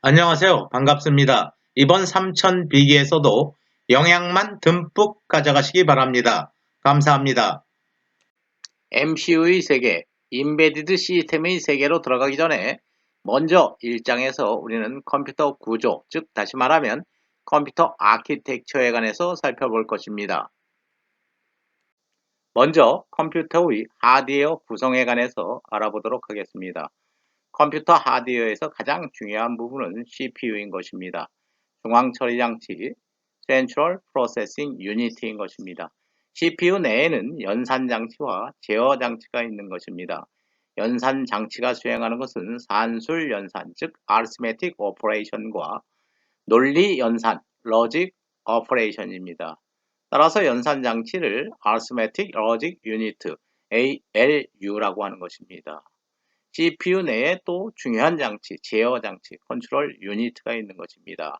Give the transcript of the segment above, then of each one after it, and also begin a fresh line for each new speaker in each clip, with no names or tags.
안녕하세요. 반갑습니다. 이번 삼천 비기에서도 영양만 듬뿍 가져가시기 바랍니다. 감사합니다.
MCU의 세계, 임베디드 시스템의 세계로 들어가기 전에 먼저 1장에서 우리는 컴퓨터 구조, 즉 다시 말하면 컴퓨터 아키텍처에 관해서 살펴볼 것입니다. 먼저 컴퓨터의 하드웨어 구성에 관해서 알아보도록 하겠습니다. 컴퓨터 하드웨어에서 가장 중요한 부분은 CPU인 것입니다. 중앙처리장치, Central Processing Unit인 것입니다. CPU 내에는 연산장치와 제어장치가 있는 것입니다. 연산장치가 수행하는 것은 산술연산, 즉 Arithmetic Operation과 논리연산, Logic Operation입니다. 따라서 연산장치를 Arithmetic Logic Unit, ALU라고 하는 것입니다. CPU 내에 또 중요한 장치, 제어장치, 컨트롤 유니트가 있는 것입니다.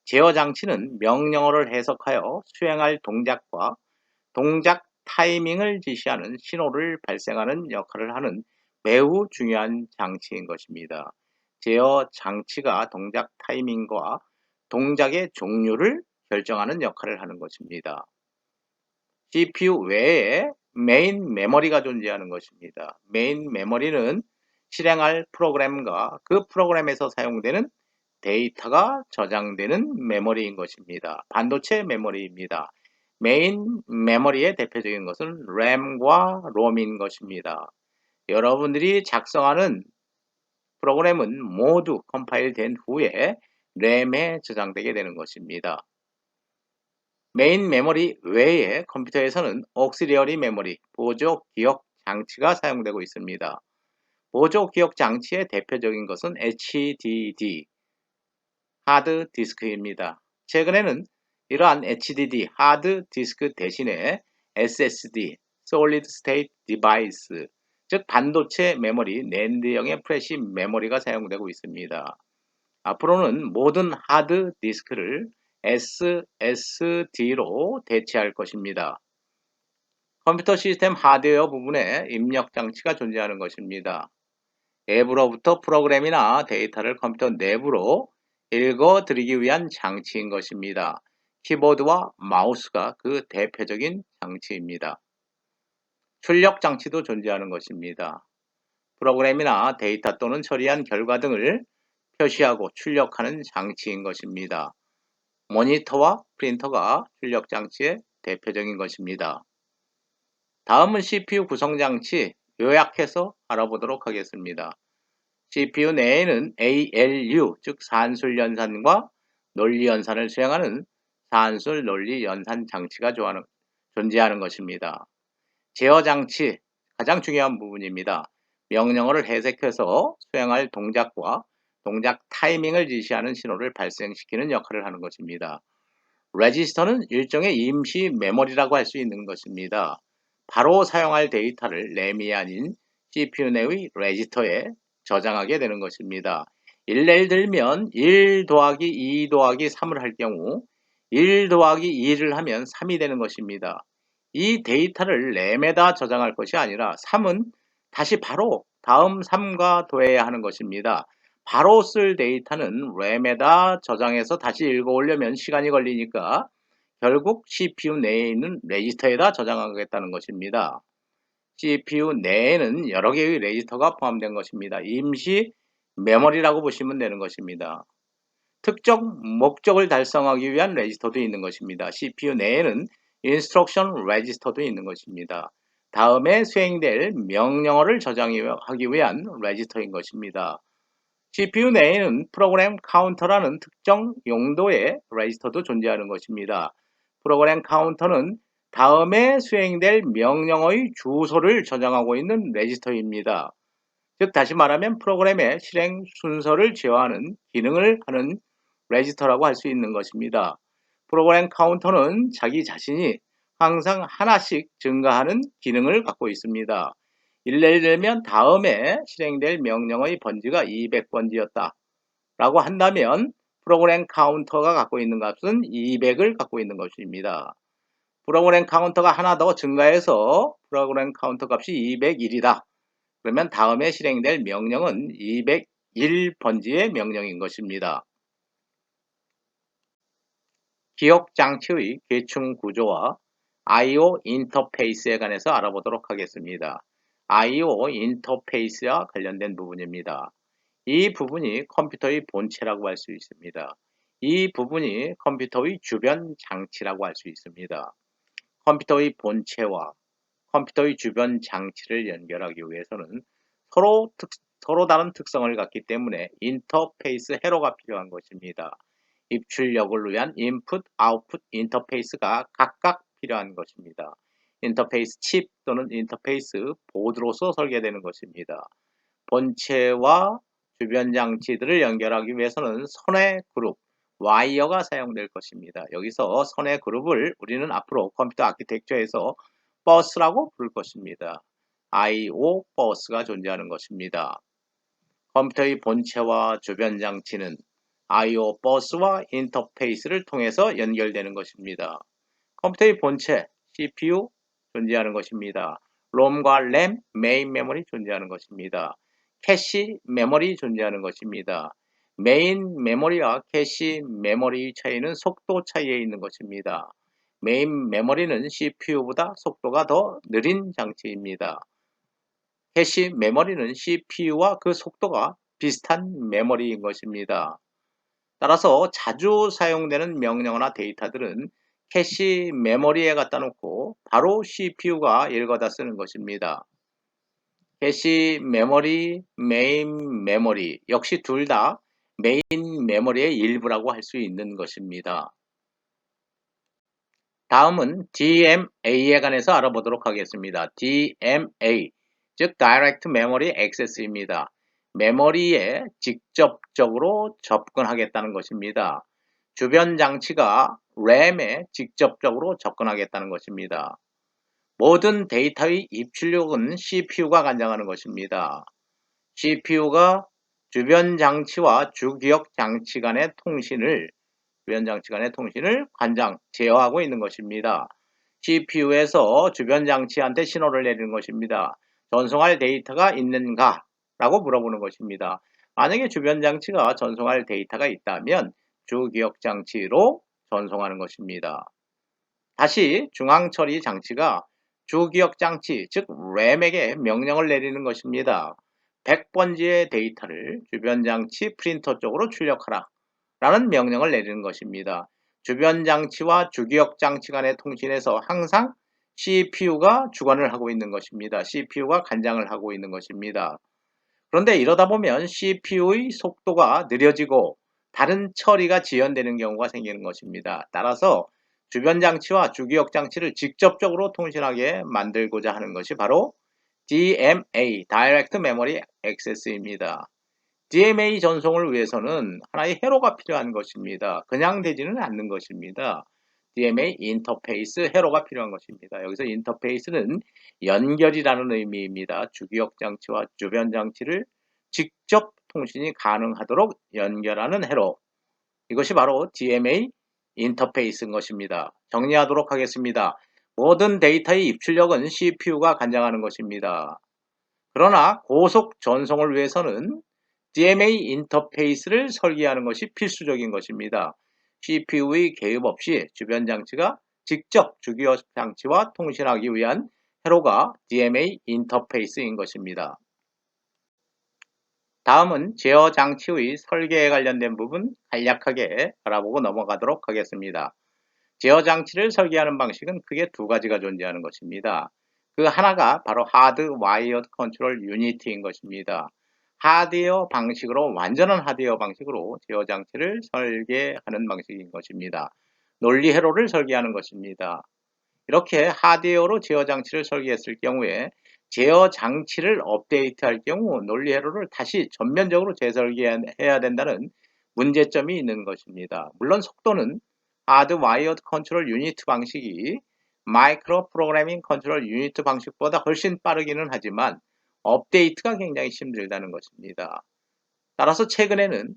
제어장치는 명령어를 해석하여 수행할 동작과 동작 타이밍을 지시하는 신호를 발생하는 역할을 하는 매우 중요한 장치인 것입니다. 제어장치가 동작 타이밍과 동작의 종류를 결정하는 역할을 하는 것입니다. CPU 외에 메인 메모리가 존재하는 것입니다. 메인 메모리는 실행할 프로그램과 그 프로그램에서 사용되는 데이터가 저장되는 메모리인 것입니다. 반도체 메모리입니다. 메인 메모리의 대표적인 것은 램과 롬인 것입니다. 여러분들이 작성하는 프로그램은 모두 컴파일 된 후에 램에 저장되게 되는 것입니다. 메인 메모리 외에 컴퓨터에서는 auxiliary 메모리, 보조 기억 장치가 사용되고 있습니다. 보조 기억 장치의 대표적인 것은 HDD, 하드 디스크입니다. 최근에는 이러한 HDD, 하드 디스크 대신에 SSD, Solid State Device, 즉 반도체 메모리, 낸드형의 프레시 메모리가 사용되고 있습니다. 앞으로는 모든 하드 디스크를 SSD로 대체할 것입니다. 컴퓨터 시스템 하드웨어 부분에 입력 장치가 존재하는 것입니다. 앱으로부터 프로그램이나 데이터를 컴퓨터 내부로 읽어드리기 위한 장치인 것입니다. 키보드와 마우스가 그 대표적인 장치입니다. 출력 장치도 존재하는 것입니다. 프로그램이나 데이터 또는 처리한 결과 등을 표시하고 출력하는 장치인 것입니다. 모니터와 프린터가 출력 장치의 대표적인 것입니다. 다음은 CPU 구성 장치 요약해서 알아보도록 하겠습니다. CPU 내에는 ALU, 즉 산술연산과 논리연산을 수행하는 산술 논리연산 장치가 존재하는 것입니다. 제어장치, 가장 중요한 부분입니다. 명령어를 해석해서 수행할 동작과 동작 타이밍을 지시하는 신호를 발생시키는 역할을 하는 것입니다. 레지스터는 일종의 임시 메모리라고 할 수 있는 것입니다. 바로 사용할 데이터를 램이 아닌 CPU 내의 레지스터에 저장하게 되는 것입니다. 예를 들면 1 더하기 2 더하기 3을 할 경우 1 더하기 2를 하면 3이 되는 것입니다. 이 데이터를 램에다 저장할 것이 아니라 3은 다시 바로 다음 3과 더해야 하는 것입니다. 바로 쓸 데이터는 램에다 저장해서 다시 읽어 오려면 시간이 걸리니까 결국 CPU 내에 있는 레지스터에다 저장하겠다는 것입니다. CPU 내에는 여러 개의 레지스터가 포함된 것입니다. 임시 메모리라고 보시면 되는 것입니다. 특정 목적을 달성하기 위한 레지스터도 있는 것입니다. CPU 내에는 인스트럭션 레지스터도 있는 것입니다. 다음에 수행될 명령어를 저장하기 위한 레지스터인 것입니다. CPU 내에는 프로그램 카운터라는 특정 용도의 레지스터도 존재하는 것입니다. 프로그램 카운터는 다음에 수행될 명령어의 주소를 저장하고 있는 레지스터입니다. 즉 다시 말하면 프로그램의 실행 순서를 제어하는 기능을 하는 레지스터라고 할 수 있는 것입니다. 프로그램 카운터는 자기 자신이 항상 하나씩 증가하는 기능을 갖고 있습니다. 예를 들면 다음에 실행될 명령어의 번지가 200번지였다 라고 한다면 프로그램 카운터가 갖고 있는 값은 200을 갖고 있는 것입니다. 프로그램 카운터가 하나 더 증가해서 프로그램 카운터 값이 201이다. 그러면 다음에 실행될 명령은 1번지의 명령인 것입니다. 기억장치의 계층 구조와 I/O 인터페이스에 관해서 알아보도록 하겠습니다. I/O 인터페이스와 관련된 부분입니다. 이 부분이 컴퓨터의 본체라고 할 수 있습니다. 이 부분이 컴퓨터의 주변 장치라고 할 수 있습니다. 컴퓨터의 본체와 컴퓨터의 주변 장치를 연결하기 위해서는 서로 다른 특성을 갖기 때문에 인터페이스 회로가 필요한 것입니다. 입출력을 위한 인풋, 아웃풋 인터페이스가 각각 필요한 것입니다. 인터페이스 칩 또는 인터페이스 보드로서 설계되는 것입니다. 본체와 주변 장치들을 연결하기 위해서는 선의 그룹, 와이어가 사용될 것입니다. 여기서 선의 그룹을 우리는 앞으로 컴퓨터 아키텍처에서 버스라고 부를 것입니다. I/O 버스가 존재하는 것입니다. 컴퓨터의 본체와 주변 장치는 I/O 버스와 인터페이스를 통해서 연결되는 것입니다. 컴퓨터의 본체, CPU 존재하는 것입니다. 롬과 램, 메인 메모리 존재하는 것입니다. 캐시 메모리 존재하는 것입니다. 메인 메모리와 캐시 메모리 차이는 속도 차이에 있는 것입니다. 메인 메모리는 CPU보다 속도가 더 느린 장치입니다. 캐시 메모리는 CPU와 그 속도가 비슷한 메모리인 것입니다. 따라서 자주 사용되는 명령어나 데이터들은 캐시 메모리에 갖다 놓고 바로 CPU가 읽어다 쓰는 것입니다. 캐시 메모리, 메인 메모리 역시 둘 다 메인 메모리의 일부라고 할 수 있는 것입니다. 다음은 DMA에 관해서 알아보도록 하겠습니다. DMA, 즉 Direct Memory Access입니다. 메모리에 직접적으로 접근하겠다는 것입니다. 주변 장치가 램에 직접적으로 접근하겠다는 것입니다. 모든 데이터의 입출력은 CPU가 관장하는 것입니다. CPU가 주변 장치와 주기억 장치 간의 통신을 제어하고 있는 것입니다. CPU에서 주변 장치한테 신호를 내리는 것입니다. 전송할 데이터가 있는가? 라고 물어보는 것입니다. 만약에 주변 장치가 전송할 데이터가 있다면 주기억 장치로 전송하는 것입니다. 다시 중앙 처리 장치가 주기억 장치, 즉 램에게 명령을 내리는 것입니다. 100번지의 데이터를 주변 장치 프린터 쪽으로 출력하라 라는 명령을 내리는 것입니다. 주변 장치와 주기억 장치 간의 통신에서 항상 CPU가 주관을 하고 있는 것입니다. CPU가 관장을 하고 있는 것입니다. 그런데 이러다 보면 CPU의 속도가 느려지고 다른 처리가 지연되는 경우가 생기는 것입니다. 따라서 주변 장치와 주기억 장치를 직접적으로 통신하게 만들고자 하는 것이 바로 DMA, Direct Memory Access입니다. DMA 전송을 위해서는 하나의 회로가 필요한 것입니다. 그냥 되지는 않는 것입니다. DMA 인터페이스 회로가 필요한 것입니다. 여기서 인터페이스는 연결이라는 의미입니다. 주기억 장치와 주변 장치를 직접 통신이 가능하도록 연결하는 회로. 이것이 바로 DMA 인터페이스인 것입니다. 정리하도록 하겠습니다. 모든 데이터의 입출력은 CPU가 관장하는 것입니다. 그러나 고속 전송을 위해서는 DMA 인터페이스를 설계하는 것이 필수적인 것입니다. CPU의 개입 없이 주변 장치가 직접 주기억 장치와 통신하기 위한 회로가 DMA 인터페이스인 것입니다. 다음은 제어 장치의 설계에 관련된 부분 간략하게 알아보고 넘어가도록 하겠습니다. 제어 장치를 설계하는 방식은 크게 두 가지가 존재하는 것입니다. 그 하나가 바로 하드 와이어드 컨트롤 유니티인 것입니다. 완전한 하드웨어 방식으로 제어 장치를 설계하는 방식인 것입니다. 논리 회로를 설계하는 것입니다. 이렇게 하드웨어로 제어 장치를 설계했을 경우에 제어 장치를 업데이트할 경우 논리 회로를 다시 전면적으로 재설계해야 된다는 문제점이 있는 것입니다. 물론 속도는 하드 와이어드 컨트롤 유니트 방식이 마이크로 프로그래밍 컨트롤 유니트 방식보다 훨씬 빠르기는 하지만 업데이트가 굉장히 힘들다는 것입니다. 따라서 최근에는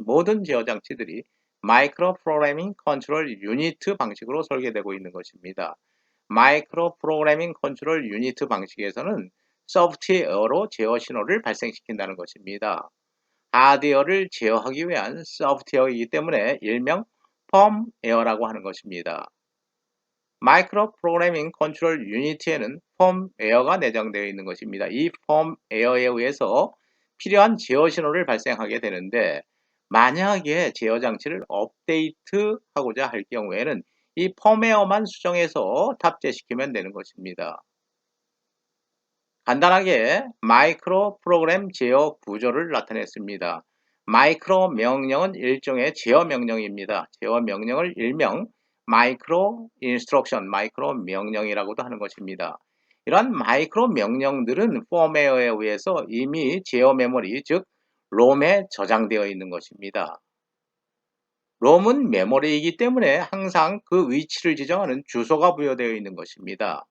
모든 제어 장치들이 마이크로 프로그래밍 컨트롤 유니트 방식으로 설계되고 있는 것입니다. 마이크로 프로그래밍 컨트롤 유니트 방식에서는 소프트웨어로 제어 신호를 발생시킨다는 것입니다. 하드웨어를 제어하기 위한 소프트웨어이기 때문에 일명 펌웨어라고 하는 것입니다. 마이크로 프로그래밍 컨트롤 유니티에는 펌웨어가 내장되어 있는 것입니다. 이 펌웨어에 의해서 필요한 제어 신호를 발생하게 되는데, 만약에 제어 장치를 업데이트하고자 할 경우에는 이 펌웨어만 수정해서 탑재시키면 되는 것입니다. 간단하게 마이크로 프로그램 제어 구조를 나타냈습니다. 마이크로 명령은 일종의 제어 명령입니다. 제어 명령을 일명 마이크로 인스트럭션, 마이크로 명령이라고도 하는 것입니다. 이러한 마이크로 명령들은 펌웨어에 의해서 이미 제어 메모리, 즉 롬에 저장되어 있는 것입니다. 롬은 메모리이기 때문에 항상 그 위치를 지정하는 주소가 부여되어 있는 것입니다.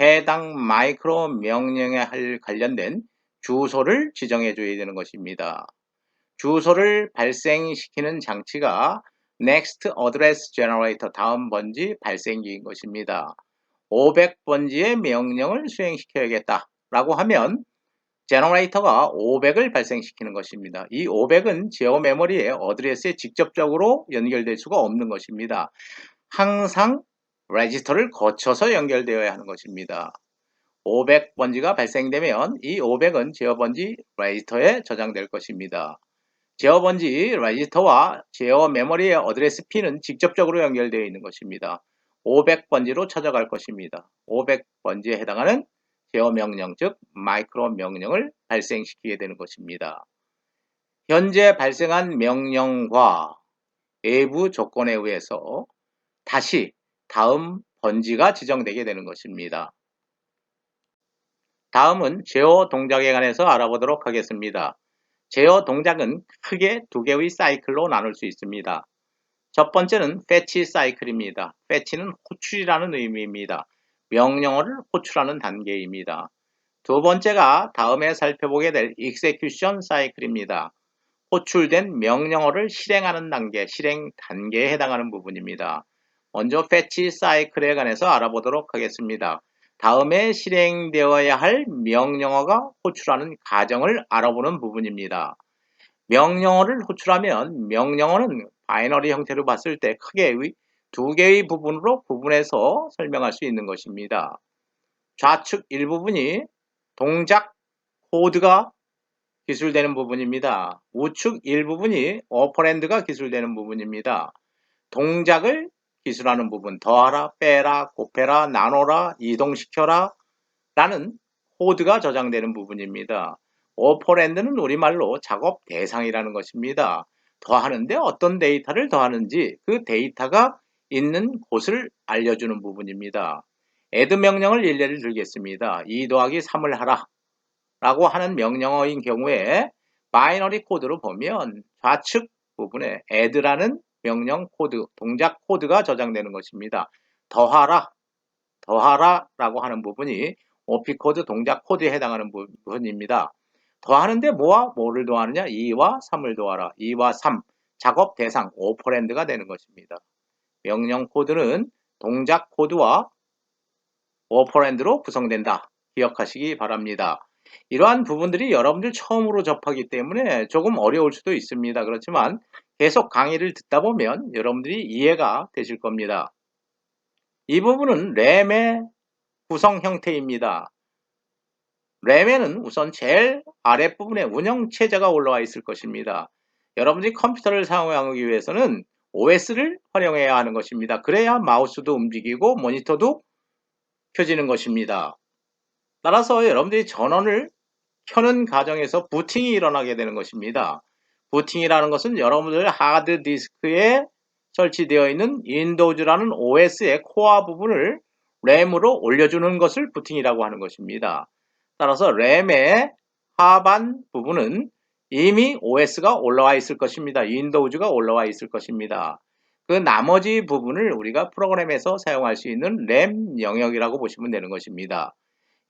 해당 마이크로 명령에 관련된 주소를 지정해 줘야 되는 것입니다. 주소를 발생시키는 장치가 Next Address Generator, 다음 번지 발생기인 것입니다. 500번지의 명령을 수행시켜야겠다 라고 하면 제너레이터가 500을 발생시키는 것입니다. 이 500은 제어 메모리의 어드레스에 직접적으로 연결될 수가 없는 것입니다. 항상 레지스터를 거쳐서 연결되어야 하는 것입니다. 500번지가 발생되면 이 500은 제어번지 레지스터에 저장될 것입니다. 제어번지 레지스터와 제어 메모리의 어드레스 P는 직접적으로 연결되어 있는 것입니다. 500번지로 찾아갈 것입니다. 500번지에 해당하는 제어 명령, 즉 마이크로 명령을 발생시키게 되는 것입니다. 현재 발생한 명령과 외부 조건에 의해서 다시 다음 번지가 지정되게 되는 것입니다. 다음은 제어 동작에 관해서 알아보도록 하겠습니다. 제어 동작은 크게 두 개의 사이클로 나눌 수 있습니다. 첫 번째는 fetch 사이클입니다. fetch는 호출이라는 의미입니다. 명령어를 호출하는 단계입니다. 두 번째가 다음에 살펴보게 될 execution 사이클입니다. 호출된 명령어를 실행하는 단계, 실행 단계에 해당하는 부분입니다. 먼저 fetch 사이클에 관해서 알아보도록 하겠습니다. 다음에 실행되어야 할 명령어가 호출하는 과정을 알아보는 부분입니다. 명령어를 호출하면 명령어는 바이너리 형태로 봤을 때 크게 두 개의 부분으로 구분해서 설명할 수 있는 것입니다. 좌측 일부분이 동작 코드가 기술되는 부분입니다. 우측 일부분이 오퍼랜드가 기술되는 부분입니다. 동작을 기술하는 부분, 더하라, 빼라, 곱해라, 나눠라, 이동시켜라 라는 코드가 저장되는 부분입니다. 오퍼랜드는 우리말로 작업 대상이라는 것입니다. 더하는데 어떤 데이터를 더하는지 그 데이터가 있는 곳을 알려주는 부분입니다. add 명령을 일례를 들겠습니다. 2 더하기 3을 하라 라고 하는 명령어인 경우에 바이너리 코드로 보면 좌측 부분에 add라는 명령 코드, 동작 코드가 저장되는 것입니다. 더하라 라고 하는 부분이 OP 코드 동작 코드에 해당하는 부분입니다. 더하는데 뭐와 뭐를 더하느냐? 2와 3을 더하라. 2와 3, 작업 대상, 오퍼랜드가 되는 것입니다. 명령 코드는 동작 코드와 오퍼랜드로 구성된다. 기억하시기 바랍니다. 이러한 부분들이 여러분들 처음으로 접하기 때문에 조금 어려울 수도 있습니다. 그렇지만 계속 강의를 듣다 보면 여러분들이 이해가 되실 겁니다. 이 부분은 램의 구성 형태입니다. 램에는 우선 제일 아랫부분에 운영체제가 올라와 있을 것입니다. 여러분들이 컴퓨터를 사용하기 위해서는 OS를 활용해야 하는 것입니다. 그래야 마우스도 움직이고 모니터도 켜지는 것입니다. 따라서 여러분들이 전원을 켜는 과정에서 부팅이 일어나게 되는 것입니다. 부팅이라는 것은 여러분들 하드디스크에 설치되어 있는 윈도우즈라는 OS의 코어 부분을 램으로 올려주는 것을 부팅이라고 하는 것입니다. 따라서 램의 하반 부분은 이미 OS가 올라와 있을 것입니다. 윈도우즈가 올라와 있을 것입니다. 그 나머지 부분을 우리가 프로그램에서 사용할 수 있는 램 영역이라고 보시면 되는 것입니다.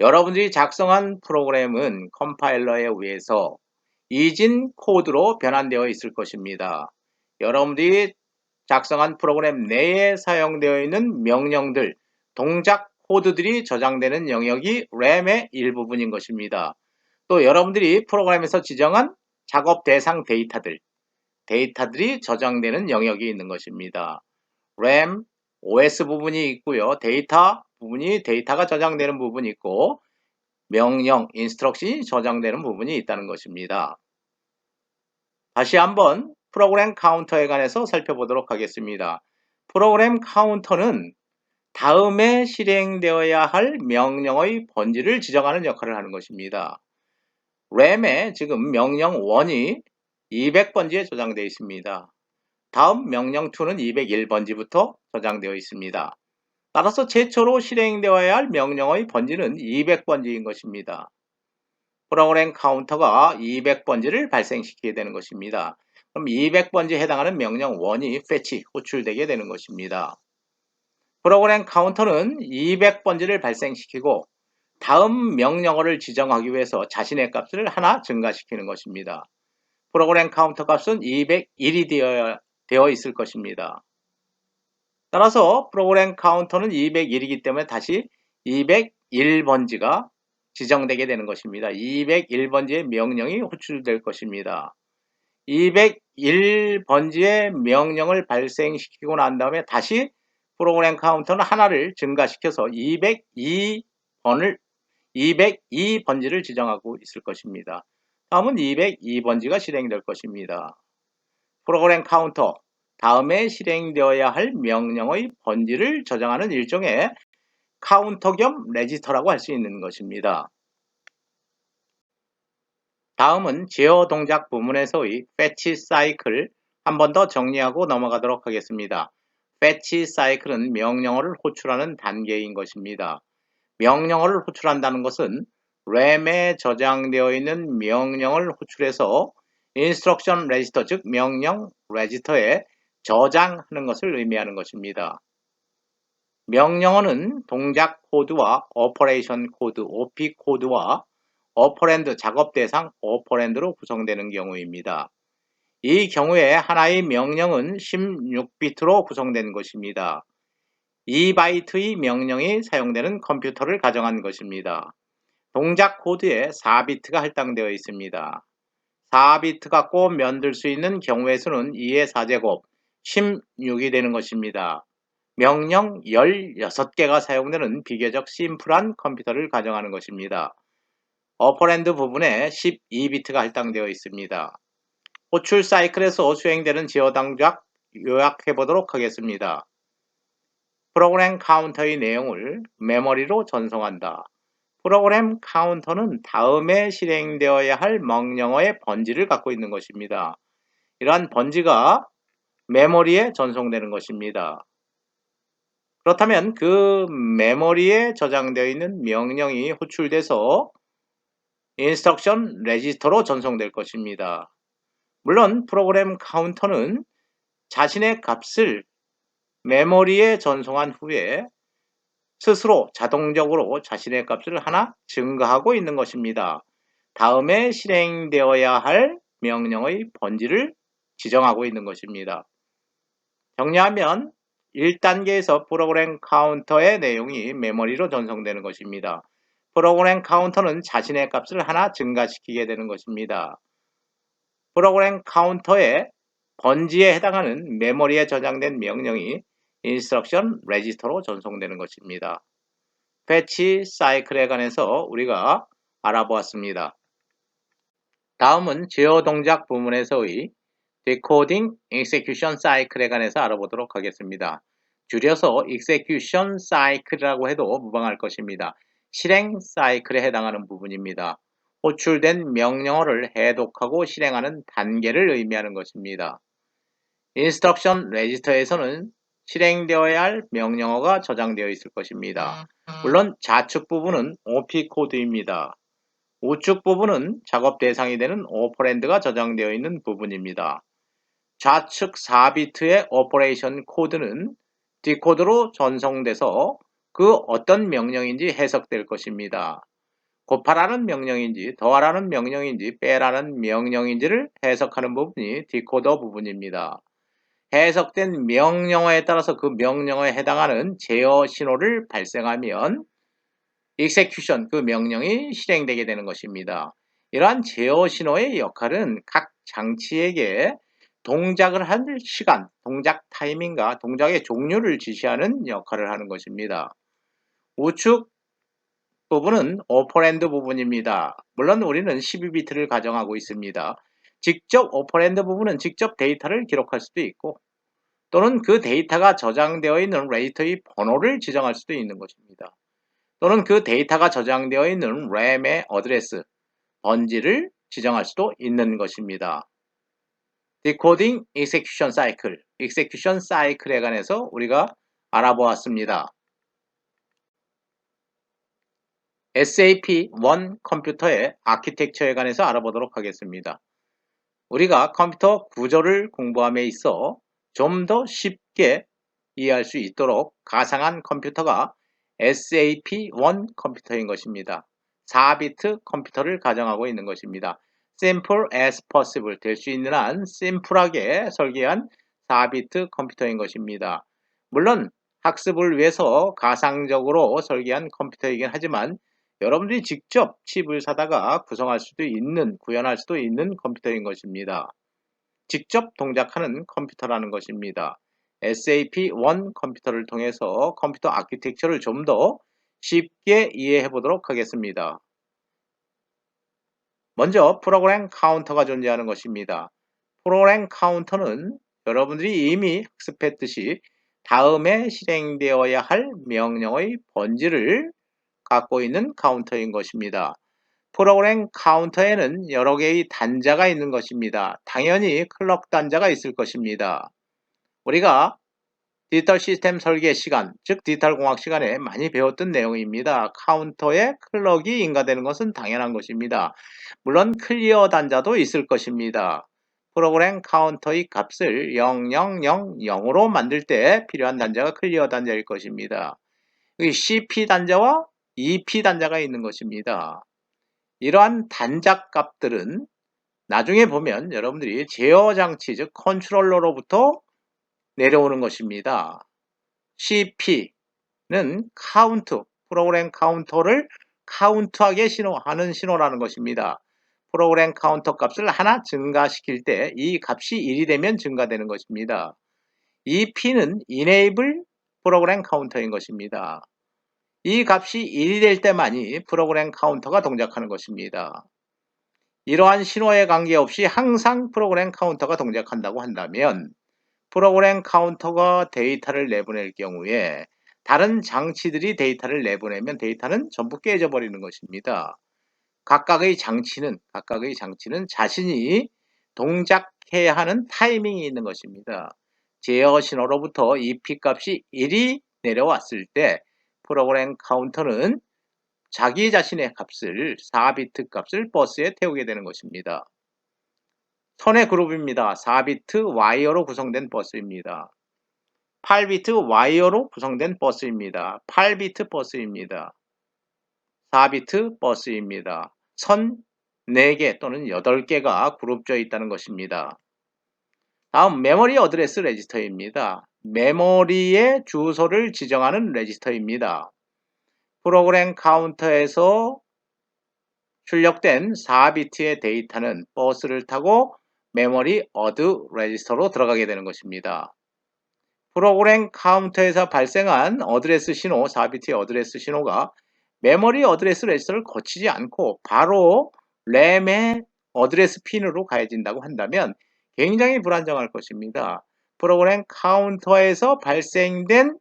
여러분들이 작성한 프로그램은 컴파일러에 의해서 이진 코드로 변환되어 있을 것입니다. 여러분들이 작성한 프로그램 내에 사용되어 있는 명령들, 동작 코드들이 저장되는 영역이 램의 일부분인 것입니다. 또 여러분들이 프로그램에서 지정한 작업 대상 데이터들이 저장되는 영역이 있는 것입니다. RAM, OS 부분이 있고요. 데이터가 저장되는 부분이 있고 명령, 인스트럭션이 저장되는 부분이 있다는 것입니다. 다시 한번 프로그램 카운터에 관해서 살펴보도록 하겠습니다. 프로그램 카운터는 다음에 실행되어야 할 명령의 번지를 지정하는 역할을 하는 것입니다. RAM에 지금 명령 1이 200번지에 저장되어 있습니다. 다음 명령 2는 201번지부터 저장되어 있습니다. 따라서 최초로 실행되어야 할 명령의 번지는 200번지인 것입니다. 프로그램 카운터가 200번지를 발생시키게 되는 것입니다. 그럼 200번지에 해당하는 명령 1이 fetch, 호출되게 되는 것입니다. 프로그램 카운터는 200번지를 발생시키고 다음 명령어를 지정하기 위해서 자신의 값을 하나 증가시키는 것입니다. 프로그램 카운터 값은 201이 되어 있을 것입니다. 따라서 프로그램 카운터는 201이기 때문에 다시 201번지가 지정되게 되는 것입니다. 201번지의 명령이 호출될 것입니다. 201번지의 명령을 발생시키고 난 다음에 다시 프로그램 카운터는 하나를 증가시켜서 202번지를 지정하고 있을 것입니다. 다음은 202번지가 실행될 것입니다. 프로그램 카운터, 다음에 실행되어야 할 명령의 번지를 저장하는 일종의 카운터 겸 레지스터라고 할 수 있는 것입니다. 다음은 제어 동작 부문에서의 fetch 사이클 한 번 더 정리하고 넘어가도록 하겠습니다. fetch 사이클은 명령어를 호출하는 단계인 것입니다. 명령어를 호출한다는 것은 RAM에 저장되어 있는 명령을 호출해서 인스트럭션 레지스터, 즉 명령 레지스터에 저장하는 것을 의미하는 것입니다. 명령어는 동작 코드와 오퍼레이션 코드, OP 코드와 오퍼랜드, 작업 대상 오퍼랜드로 구성되는 경우입니다. 이 경우에 하나의 명령은 16비트로 구성된 것입니다. 2바이트의 명령이 사용되는 컴퓨터를 가정한 것입니다. 동작 코드에 4비트가 할당되어 있습니다. 4비트가 꼭 면들 수 있는 경우의 수는 2의 4제곱, 16이 되는 것입니다. 명령 16개가 사용되는 비교적 심플한 컴퓨터를 가정하는 것입니다. 오퍼랜드 부분에 12비트가 할당되어 있습니다. 호출 사이클에서 수행되는 제어 동작 요약해 보도록 하겠습니다. 프로그램 카운터의 내용을 메모리로 전송한다. 프로그램 카운터는 다음에 실행되어야 할 명령어의 번지를 갖고 있는 것입니다. 이러한 번지가 메모리에 전송되는 것입니다. 그렇다면 그 메모리에 저장되어 있는 명령이 호출돼서 인스트럭션 레지스터로 전송될 것입니다. 물론 프로그램 카운터는 자신의 값을 메모리에 전송한 후에 스스로 자동적으로 자신의 값을 하나 증가하고 있는 것입니다. 다음에 실행되어야 할 명령의 번지를 지정하고 있는 것입니다. 정리하면 1단계에서 프로그램 카운터의 내용이 메모리로 전송되는 것입니다. 프로그램 카운터는 자신의 값을 하나 증가시키게 되는 것입니다. 프로그램 카운터의 번지에 해당하는 메모리에 저장된 명령이 인스트럭션 레지스터로 전송되는 것입니다. 패치 사이클에 관해서 우리가 알아보았습니다. 다음은 제어 동작 부문에서의 Decoding Execution Cycle에 관해서 알아보도록 하겠습니다. 줄여서 Execution Cycle이라고 해도 무방할 것입니다. 실행 사이클에 해당하는 부분입니다. 호출된 명령어를 해독하고 실행하는 단계를 의미하는 것입니다. 인스트럭션 레지스터에서는 실행되어야 할 명령어가 저장되어 있을 것입니다. 물론 좌측 부분은 OP 코드입니다. 우측 부분은 작업 대상이 되는 오퍼랜드가 저장되어 있는 부분입니다. 좌측 4비트의 오퍼레이션 코드는 디코드로 전송돼서 그 어떤 명령인지 해석될 것입니다. 곱하라는 명령인지 더하라는 명령인지 빼라는 명령인지를 해석하는 부분이 디코더 부분입니다. 해석된 명령어에 따라서 그 명령어에 해당하는 제어 신호를 발생하면 execution, 그 명령이 실행되게 되는 것입니다. 이러한 제어 신호의 역할은 각 장치에게 동작을 할 시간, 동작 타이밍과 동작의 종류를 지시하는 역할을 하는 것입니다. 우측 부분은 오퍼랜드 부분입니다. 물론 우리는 12비트를 가정하고 있습니다. 직접 오퍼랜드 부분은 직접 데이터를 기록할 수도 있고 또는 그 데이터가 저장되어 있는 레지스터의 번호를 지정할 수도 있는 것입니다. 또는 그 데이터가 저장되어 있는 램의 어드레스, 번지를 지정할 수도 있는 것입니다. 디코딩 execution cycle, execution cycle에 관해서 우리가 알아보았습니다. SAP1 컴퓨터의 아키텍처에 관해서 알아보도록 하겠습니다. 우리가 컴퓨터 구조를 공부함에 있어 좀 더 쉽게 이해할 수 있도록 가상한 컴퓨터가 SAP1 컴퓨터인 것입니다. 4비트 컴퓨터를 가정하고 있는 것입니다. Simple as possible 될 수 있는 한 심플하게 설계한 4비트 컴퓨터인 것입니다. 물론 학습을 위해서 가상적으로 설계한 컴퓨터이긴 하지만 여러분들이 직접 칩을 사다가 구성할 수도 있는, 구현할 수도 있는 컴퓨터인 것입니다. 직접 동작하는 컴퓨터라는 것입니다. SAP1 컴퓨터를 통해서 컴퓨터 아키텍처를 좀 더 쉽게 이해해 보도록 하겠습니다. 먼저 프로그램 카운터가 존재하는 것입니다. 프로그램 카운터는 여러분들이 이미 학습했듯이 다음에 실행되어야 할 명령의 번지를 갖고 있는 카운터인 것입니다. 프로그램 카운터에는 여러 개의 단자가 있는 것입니다. 당연히 클럭 단자가 있을 것입니다. 우리가 디지털 시스템 설계 시간, 즉 디지털 공학 시간에 많이 배웠던 내용입니다. 카운터에 클럭이 인가되는 것은 당연한 것입니다. 물론 클리어 단자도 있을 것입니다. 프로그램 카운터의 값을 0000으로 만들 때 필요한 단자가 클리어 단자일 것입니다. CP 단자와 EP 단자가 있는 것입니다. 이러한 단자 값들은 나중에 보면 여러분들이 제어 장치, 즉 컨트롤러로부터 내려오는 것입니다. CP는 카운트, 프로그램 카운터를 카운트하게 하는 신호라는 것입니다. 프로그램 카운터 값을 하나 증가시킬 때 이 값이 1이 되면 증가되는 것입니다. EP는 enable 프로그램 카운터인 것입니다. 이 값이 1이 될 때만이 프로그램 카운터가 동작하는 것입니다. 이러한 신호에 관계없이 항상 프로그램 카운터가 동작한다고 한다면 프로그램 카운터가 데이터를 내보낼 경우에 다른 장치들이 데이터를 내보내면 데이터는 전부 깨져 버리는 것입니다. 각각의 장치는 자신이 동작해야 하는 타이밍이 있는 것입니다. 제어 신호로부터 EP 값이 1이 내려왔을 때 프로그램 카운터는 자기 자신의 값을 4비트 값을 버스에 태우게 되는 것입니다. 선의 그룹입니다. 4비트 와이어로 구성된 버스입니다. 8비트 와이어로 구성된 버스입니다. 8비트 버스입니다. 4비트 버스입니다. 선 4개 또는 8개가 그룹되어 있다는 것입니다. 다음 메모리 어드레스 레지스터입니다. 메모리의 주소를 지정하는 레지스터입니다. 프로그램 카운터에서 출력된 4비트의 데이터는 버스를 타고 메모리 어드 레지스터로 들어가게 되는 것입니다. 프로그램 카운터에서 발생한 어드레스 신호, 4비트의 어드레스 신호가 메모리 어드레스 레지스터를 거치지 않고 바로 램의 어드레스 핀으로 가해진다고 한다면 굉장히 불안정할 것입니다. 프로그램 카운터에서 발생된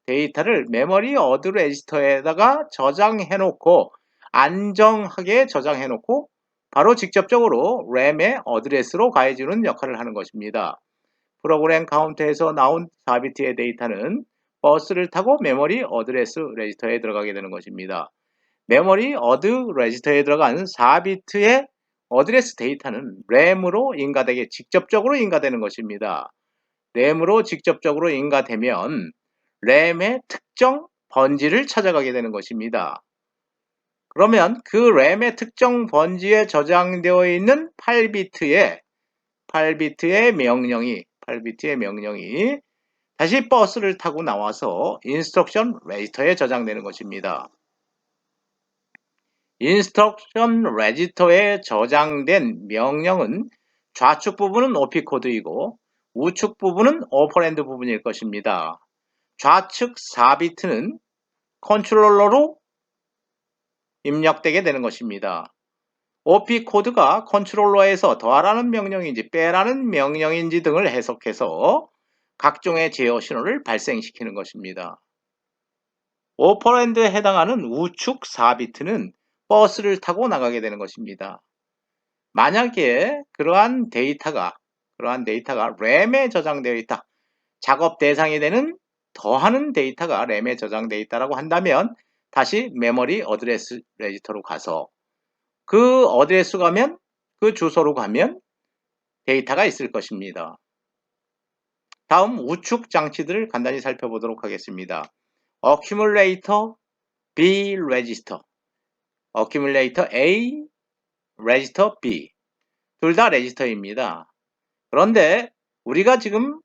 데이터를 메모리 어드 레지스터에다가 저장해 놓고 안정하게 저장해 놓고 바로 직접적으로 램의 어드레스로 가해주는 역할을 하는 것입니다. 프로그램 카운터에서 나온 4비트의 데이터는 버스를 타고 메모리 어드레스 레지스터에 들어가게 되는 것입니다. 메모리 어드 레지스터에 들어간 4비트의 어드레스 데이터는 램으로 인가되게 직접적으로 인가되는 것입니다. 램으로 직접적으로 인가되면 램의 특정 번지를 찾아가게 되는 것입니다. 그러면 그 램의 특정 번지에 저장되어 있는 8비트의 명령이 다시 버스를 타고 나와서 인스트럭션 레지스터에 저장되는 것입니다. 인스트럭션 레지스터에 저장된 명령은 좌측 부분은 OP 코드이고 우측 부분은 오퍼랜드 부분일 것입니다. 좌측 4비트는 컨트롤러로 입력되게 되는 것입니다. OP 코드가 컨트롤러에서 더하라는 명령인지 빼라는 명령인지 등을 해석해서 각종의 제어 신호를 발생시키는 것입니다. 오퍼랜드에 해당하는 우측 4비트는 버스를 타고 나가게 되는 것입니다. 만약에 그러한 데이터가 램에 저장되어 있다. 작업 대상이 되는 더하는 데이터가 램에 저장되어 있다고 한다면 다시 메모리 어드레스 레지스터로 가서 그 어드레스 가면 그 주소로 가면 데이터가 있을 것입니다. 다음 우측 장치들을 간단히 살펴보도록 하겠습니다. Accumulator B 레지스터, Accumulator A, 레지스터 B 둘 다 레지스터입니다. 그런데 우리가 지금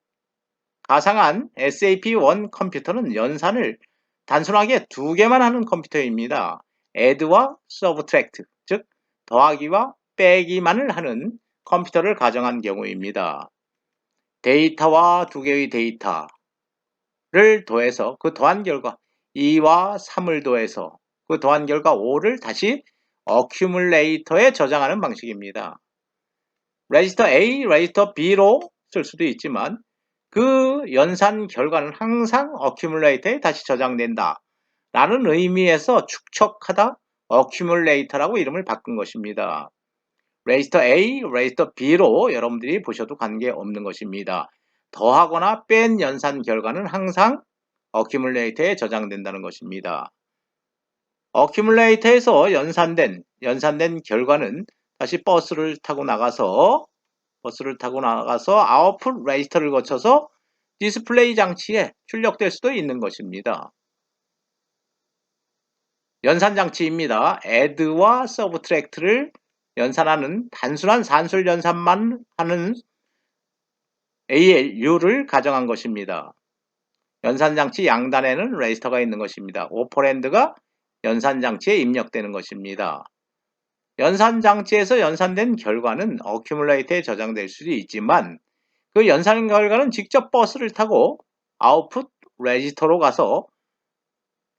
가상한 SAP1 컴퓨터는 연산을 단순하게 두 개만 하는 컴퓨터입니다. add와 subtract, 즉 더하기와 빼기만을 하는 컴퓨터를 가정한 경우입니다. 데이터와 두 개의 데이터를 더해서 그 더한 결과 2와 3을 더해서 그 더한 결과 5를 다시 어큐뮬레이터에 저장하는 방식입니다. 레지스터 A, 레지스터 B로 쓸 수도 있지만 그 연산 결과는 항상 어큐뮬레이터에 다시 저장된다 라는 의미에서 축적하다 어큐뮬레이터라고 이름을 바꾼 것입니다. 레지스터 A, 레지스터 B로 여러분들이 보셔도 관계없는 것입니다. 더하거나 뺀 연산 결과는 항상 어큐뮬레이터에 저장된다는 것입니다. 어큐뮬레이터에서 연산된 결과는 다시 버스를 타고 나가서 아웃풋 레지스터를 거쳐서 디스플레이 장치에 출력될 수도 있는 것입니다. 연산 장치입니다. add와 subtract를 연산하는 단순한 산술 연산만 하는 ALU를 가정한 것입니다. 연산 장치 양단에는 레지스터가 있는 것입니다. 오퍼랜드가 연산 장치에 입력되는 것입니다. 연산 장치에서 연산된 결과는 어큐뮬레이터에 저장될 수도 있지만 그 연산 결과는 직접 버스를 타고 아웃풋 레지스터로 가서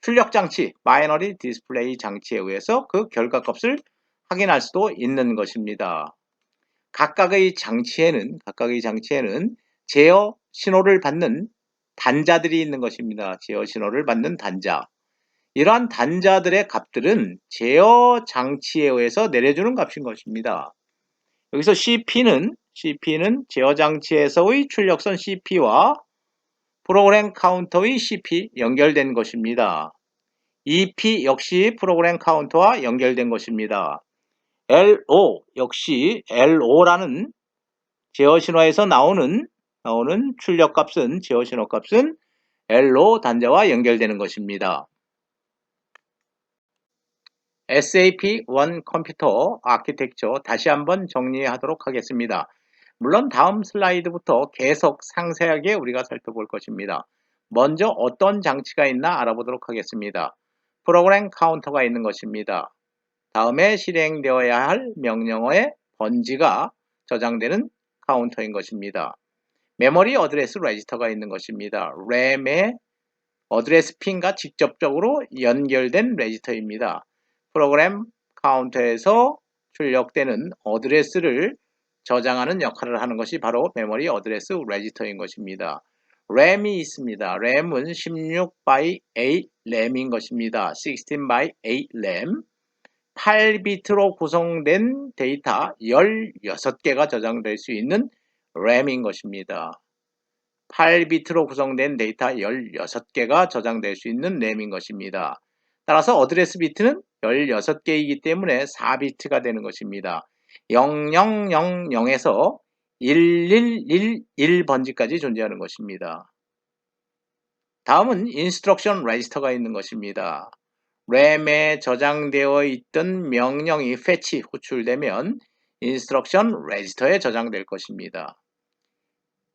출력 장치, 바이너리 디스플레이 장치에 의해서 그 결과 값을 확인할 수도 있는 것입니다. 각각의 장치에는 제어 신호를 받는 단자들이 있는 것입니다. 제어 신호를 받는 단자. 이러한 단자들의 값들은 제어 장치에 의해서 내려주는 값인 것입니다. 여기서 CP는 제어 장치에서의 출력선 CP와 프로그램 카운터의 CP 연결된 것입니다. EP 역시 프로그램 카운터와 연결된 것입니다. LO 역시 LO라는 제어 신호에서 나오는 출력 값은 제어 신호 값은 LO 단자와 연결되는 것입니다. SAP1 컴퓨터 아키텍처 다시 한번 정리하도록 하겠습니다. 물론 다음 슬라이드부터 계속 상세하게 우리가 살펴볼 것입니다. 먼저 어떤 장치가 있나 알아보도록 하겠습니다. 프로그램 카운터가 있는 것입니다. 다음에 실행되어야 할 명령어의 번지가 저장되는 카운터인 것입니다. 메모리 어드레스 레지스터가 있는 것입니다. 램의 어드레스 핀과 직접적으로 연결된 레지스터입니다. 프로그램 카운터에서 출력되는 어드레스를 저장하는 역할을 하는 것이 바로 메모리 어드레스 레지스터인 것입니다. 램이 있습니다. 램은 16 by 8 램인 것입니다. 16 by 8 램. 8비트로 구성된 데이터 16개가 저장될 수 있는 램인 것입니다. 8비트로 구성된 데이터 16개가 저장될 수 있는 램인 것입니다. 따라서 어드레스 비트는 16개이기 때문에 4비트가 되는 것입니다. 0000에서 1111번지까지 존재하는 것입니다. 다음은 인스트럭션 레지스터가 있는 것입니다. 램에 저장되어 있던 명령이 fetch 호출되면 인스트럭션 레지스터에 저장될 것입니다.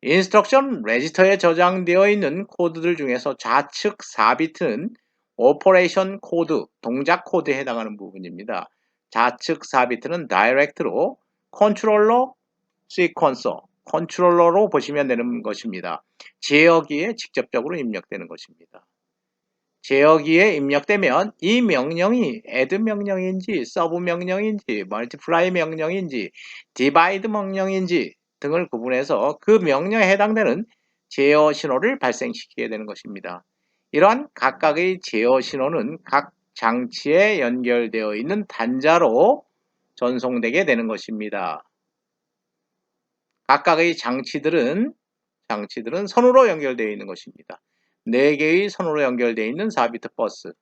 인스트럭션 레지스터에 저장되어 있는 코드들 중에서 좌측 4비트는 오퍼레이션 코드, 동작 코드에 해당하는 부분입니다. 좌측 4비트는 다이렉트로 컨트롤러 시퀀서, 컨트롤러로 보시면 되는 것입니다. 제어기에 직접적으로 입력되는 것입니다. 제어기에 입력되면 이 명령이 add 명령인지, sub 명령인지, multiply 명령인지, divide 명령인지 등을 구분해서 그 명령에 해당되는 제어 신호를 발생시키게 되는 것입니다. 이러한 각각의 제어 신호는 각 장치에 연결되어 있는 단자로 전송되게 되는 것입니다. 각각의 장치들은 선으로 연결되어 있는 것입니다. 4개의 선으로 연결되어 있는 4비트 버스,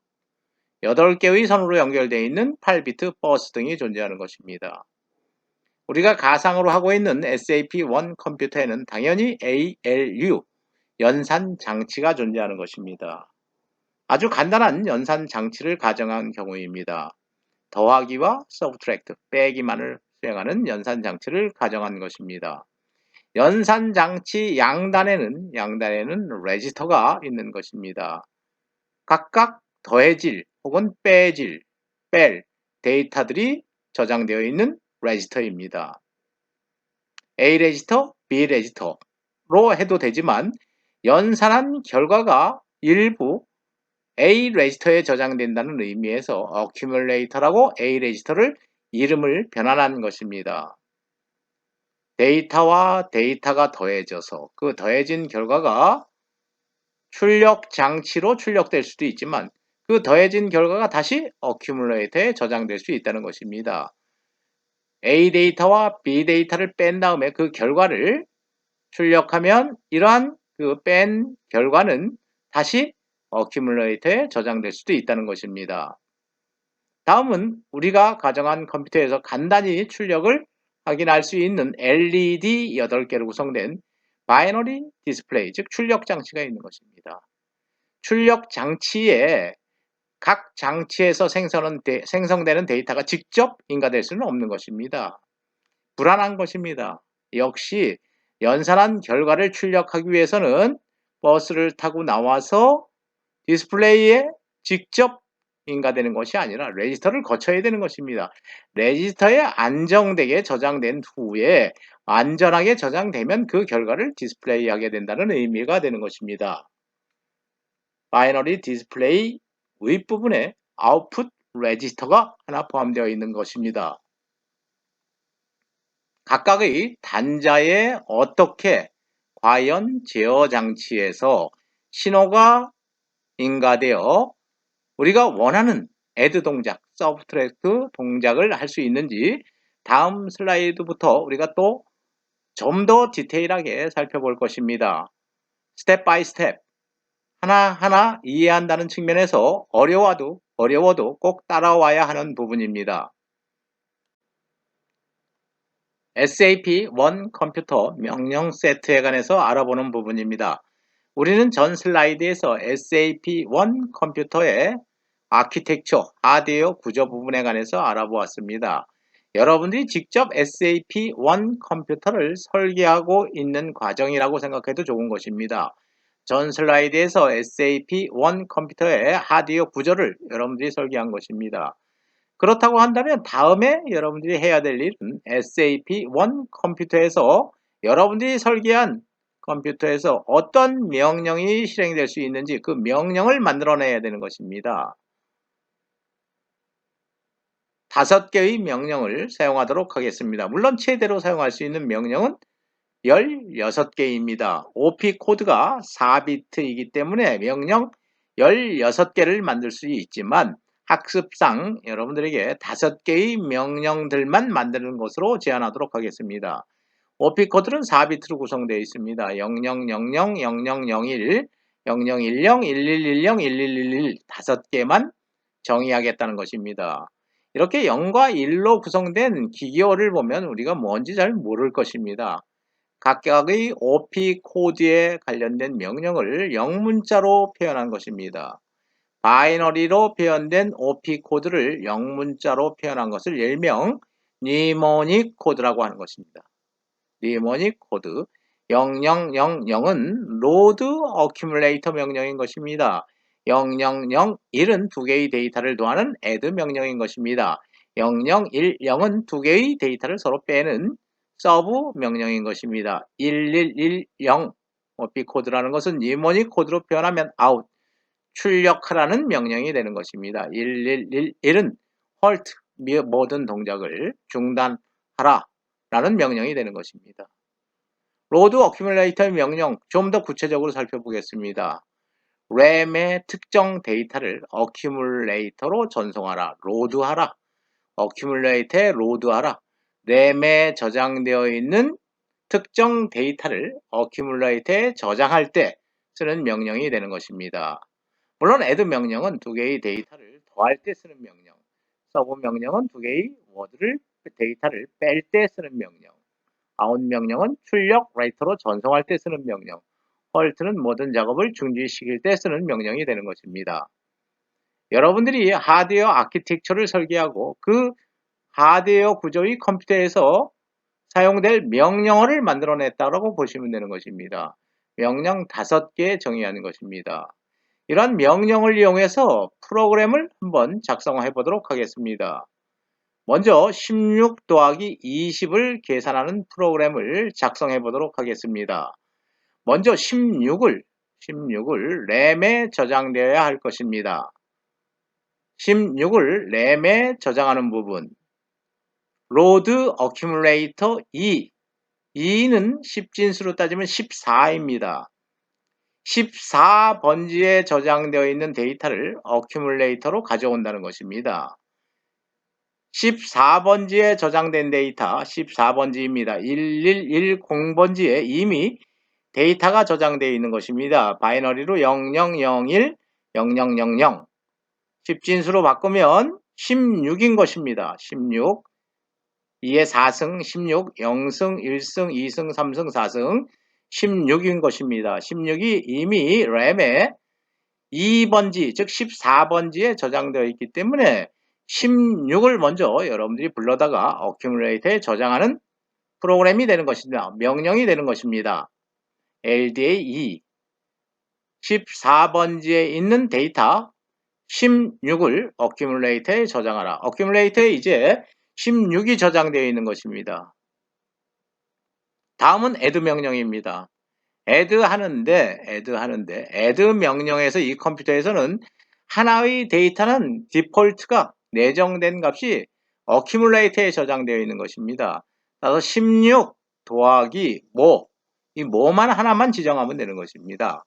8개의 선으로 연결되어 있는 8비트 버스 등이 존재하는 것입니다. 우리가 가상으로 하고 있는 SAP1 컴퓨터에는 당연히 ALU, 연산 장치가 존재하는 것입니다. 아주 간단한 연산 장치를 가정한 경우입니다. 더하기와 서브트랙트, 빼기만을 수행하는 연산 장치를 가정한 것입니다. 연산 장치 양단에는 레지스터가 있는 것입니다. 각각 더해질 혹은 뺄 데이터들이 저장되어 있는 레지스터입니다. A 레지스터, B 레지스터로 해도 되지만 연산한 결과가 일부 A 레지스터에 저장된다는 의미에서 accumulator라고 A 레지스터를 이름을 변환한 것입니다. 데이터와 데이터가 더해져서 그 더해진 결과가 출력 장치로 출력될 수도 있지만 그 더해진 결과가 다시 accumulator에 저장될 수 있다는 것입니다. A 데이터와 B 데이터를 뺀 다음에 그 결과를 출력하면 이러한 그 뺀 결과는 다시 accumulator에 저장될 수도 있다는 것입니다. 다음은 우리가 가정한 컴퓨터에서 간단히 출력을 확인할 수 있는 LED 8개로 구성된 바이너리 디스플레이, 즉 출력 장치가 있는 것입니다. 출력 장치에 각 장치에서 생성되는 데이터가 직접 인가될 수는 없는 것입니다. 불안한 것입니다. 역시 연산한 결과를 출력하기 위해서는 버스를 타고 나와서 디스플레이에 직접 인가되는 것이 아니라 레지스터를 거쳐야 되는 것입니다. 레지스터에 안정되게 저장된 후에 안전하게 저장되면 그 결과를 디스플레이하게 된다는 의미가 되는 것입니다. 바이너리 디스플레이 윗부분에 아웃풋 레지스터가 하나 포함되어 있는 것입니다. 각각의 단자에 어떻게 과연 제어 장치에서 신호가 인가되어 우리가 원하는 add 동작, subtract 동작을 할 수 있는지 다음 슬라이드부터 우리가 또 좀 더 디테일하게 살펴볼 것입니다. 스텝 바이 스텝 하나하나 이해한다는 측면에서 어려워도 꼭 따라와야 하는 부분입니다. SAP1 컴퓨터 명령 세트에 관해서 알아보는 부분입니다. 우리는 전 슬라이드에서 SAP1 컴퓨터의 아키텍처, 하드웨어 구조 부분에 관해서 알아보았습니다. 여러분들이 직접 SAP1 컴퓨터를 설계하고 있는 과정이라고 생각해도 좋은 것입니다. 전 슬라이드에서 SAP1 컴퓨터의 하드웨어 구조를 여러분들이 설계한 것입니다. 그렇다고 한다면 다음에 여러분들이 해야 될 일은 SAP1 컴퓨터에서 여러분들이 설계한 컴퓨터에서 어떤 명령이 실행될 수 있는지 그 명령을 만들어내야 되는 것입니다. 5개의 명령을 사용하도록 하겠습니다. 물론 최대로 사용할 수 있는 명령은 16개입니다. OP 코드가 4비트이기 때문에 명령 16개를 만들 수 있지만 학습상 여러분들에게 5개의 명령들만 만드는 것으로 제한하도록 하겠습니다. OP 코드는 4비트로 구성되어 있습니다. 0000, 0001, 0010, 1110, 1111 5개만 정의하겠다는 것입니다. 이렇게 0과 1로 구성된 기계어를 보면 우리가 뭔지 잘 모를 것입니다. 각각의 OP 코드에 관련된 명령을 영문자로 표현한 것입니다. 바이너리로 표현된 OP 코드를 영문자로 표현한 것을 일명 니모닉 코드라고 하는 것입니다. 니모닉 코드 0000은 로드 어큐뮬레이터 명령인 것입니다. 0001은 두 개의 데이터를 더하는 add 명령인 것입니다. 0010은 두 개의 데이터를 서로 빼는 sub 명령인 것입니다. 1110 B코드라는 것은 니모닉 코드로 표현하면 out, 출력하라는 명령이 되는 것입니다. 1111은 halt, 모든 동작을 중단하라 라는 명령이 되는 것입니다. 로드 어큐뮬레이터의 명령 좀 더 구체적으로 살펴보겠습니다. 램의 특정 데이터를 어큐뮬레이터로 전송하라, 로드하라, 어큐뮬레이터에 로드하라, 램에 저장되어 있는 특정 데이터를 어큐뮬레이터에 저장할 때 쓰는 명령이 되는 것입니다. 물론 add 명령은 두 개의 데이터를 더할 때 쓰는 명령, sub 명령은 두 개의 데이터를 뺄 때 쓰는 명령, out 명령은 출력 라이터로 전송할 때 쓰는 명령, halt는 모든 작업을 중지시킬 때 쓰는 명령이 되는 것입니다. 여러분들이 하드웨어 아키텍처를 설계하고 그 하드웨어 구조의 컴퓨터에서 사용될 명령어를 만들어냈다고 보시면 되는 것입니다. 명령 5개 정의하는 것입니다. 이러한 명령을 이용해서 프로그램을 한번 작성해 보도록 하겠습니다. 먼저 16 더하기 20을 계산하는 프로그램을 작성해 보도록 하겠습니다. 먼저 16을 램에 저장되어야 할 것입니다. 16을 램에 저장하는 부분, 로드 어큐뮬레이터 2는 10진수로 따지면 14입니다. 14번지에 저장되어 있는 데이터를 어큐뮬레이터로 가져온다는 것입니다. 14번지에 저장된 데이터 14번지입니다. 1110번지에 이미 데이터가 저장되어 있는 것입니다. 바이너리로 0001, 0000 10진수로 바꾸면 16인 것입니다. 16 2의 4승 16, 0승 1승 2승 3승 4승 16인 것입니다. 16이 이미 램에 2번지 즉 14번지에 저장되어 있기 때문에 16을 먼저 여러분들이 불러다가 어큐뮬레이터에 저장하는 프로그램이 되는 것입니다. 명령이 되는 것입니다. LDA 14번지에 있는 데이터 16을 어큐뮬레이터에 저장하라. 어큐뮬레이터에 이제 16이 저장되어 있는 것입니다. 다음은 add 명령입니다. add 명령에서 이 컴퓨터에서는 하나의 데이터는 디폴트가 내정된 값이 어큐뮬레이터에 저장되어 있는 것입니다. 따라서 16 더하기 이 뭐만 하나만 지정하면 되는 것입니다.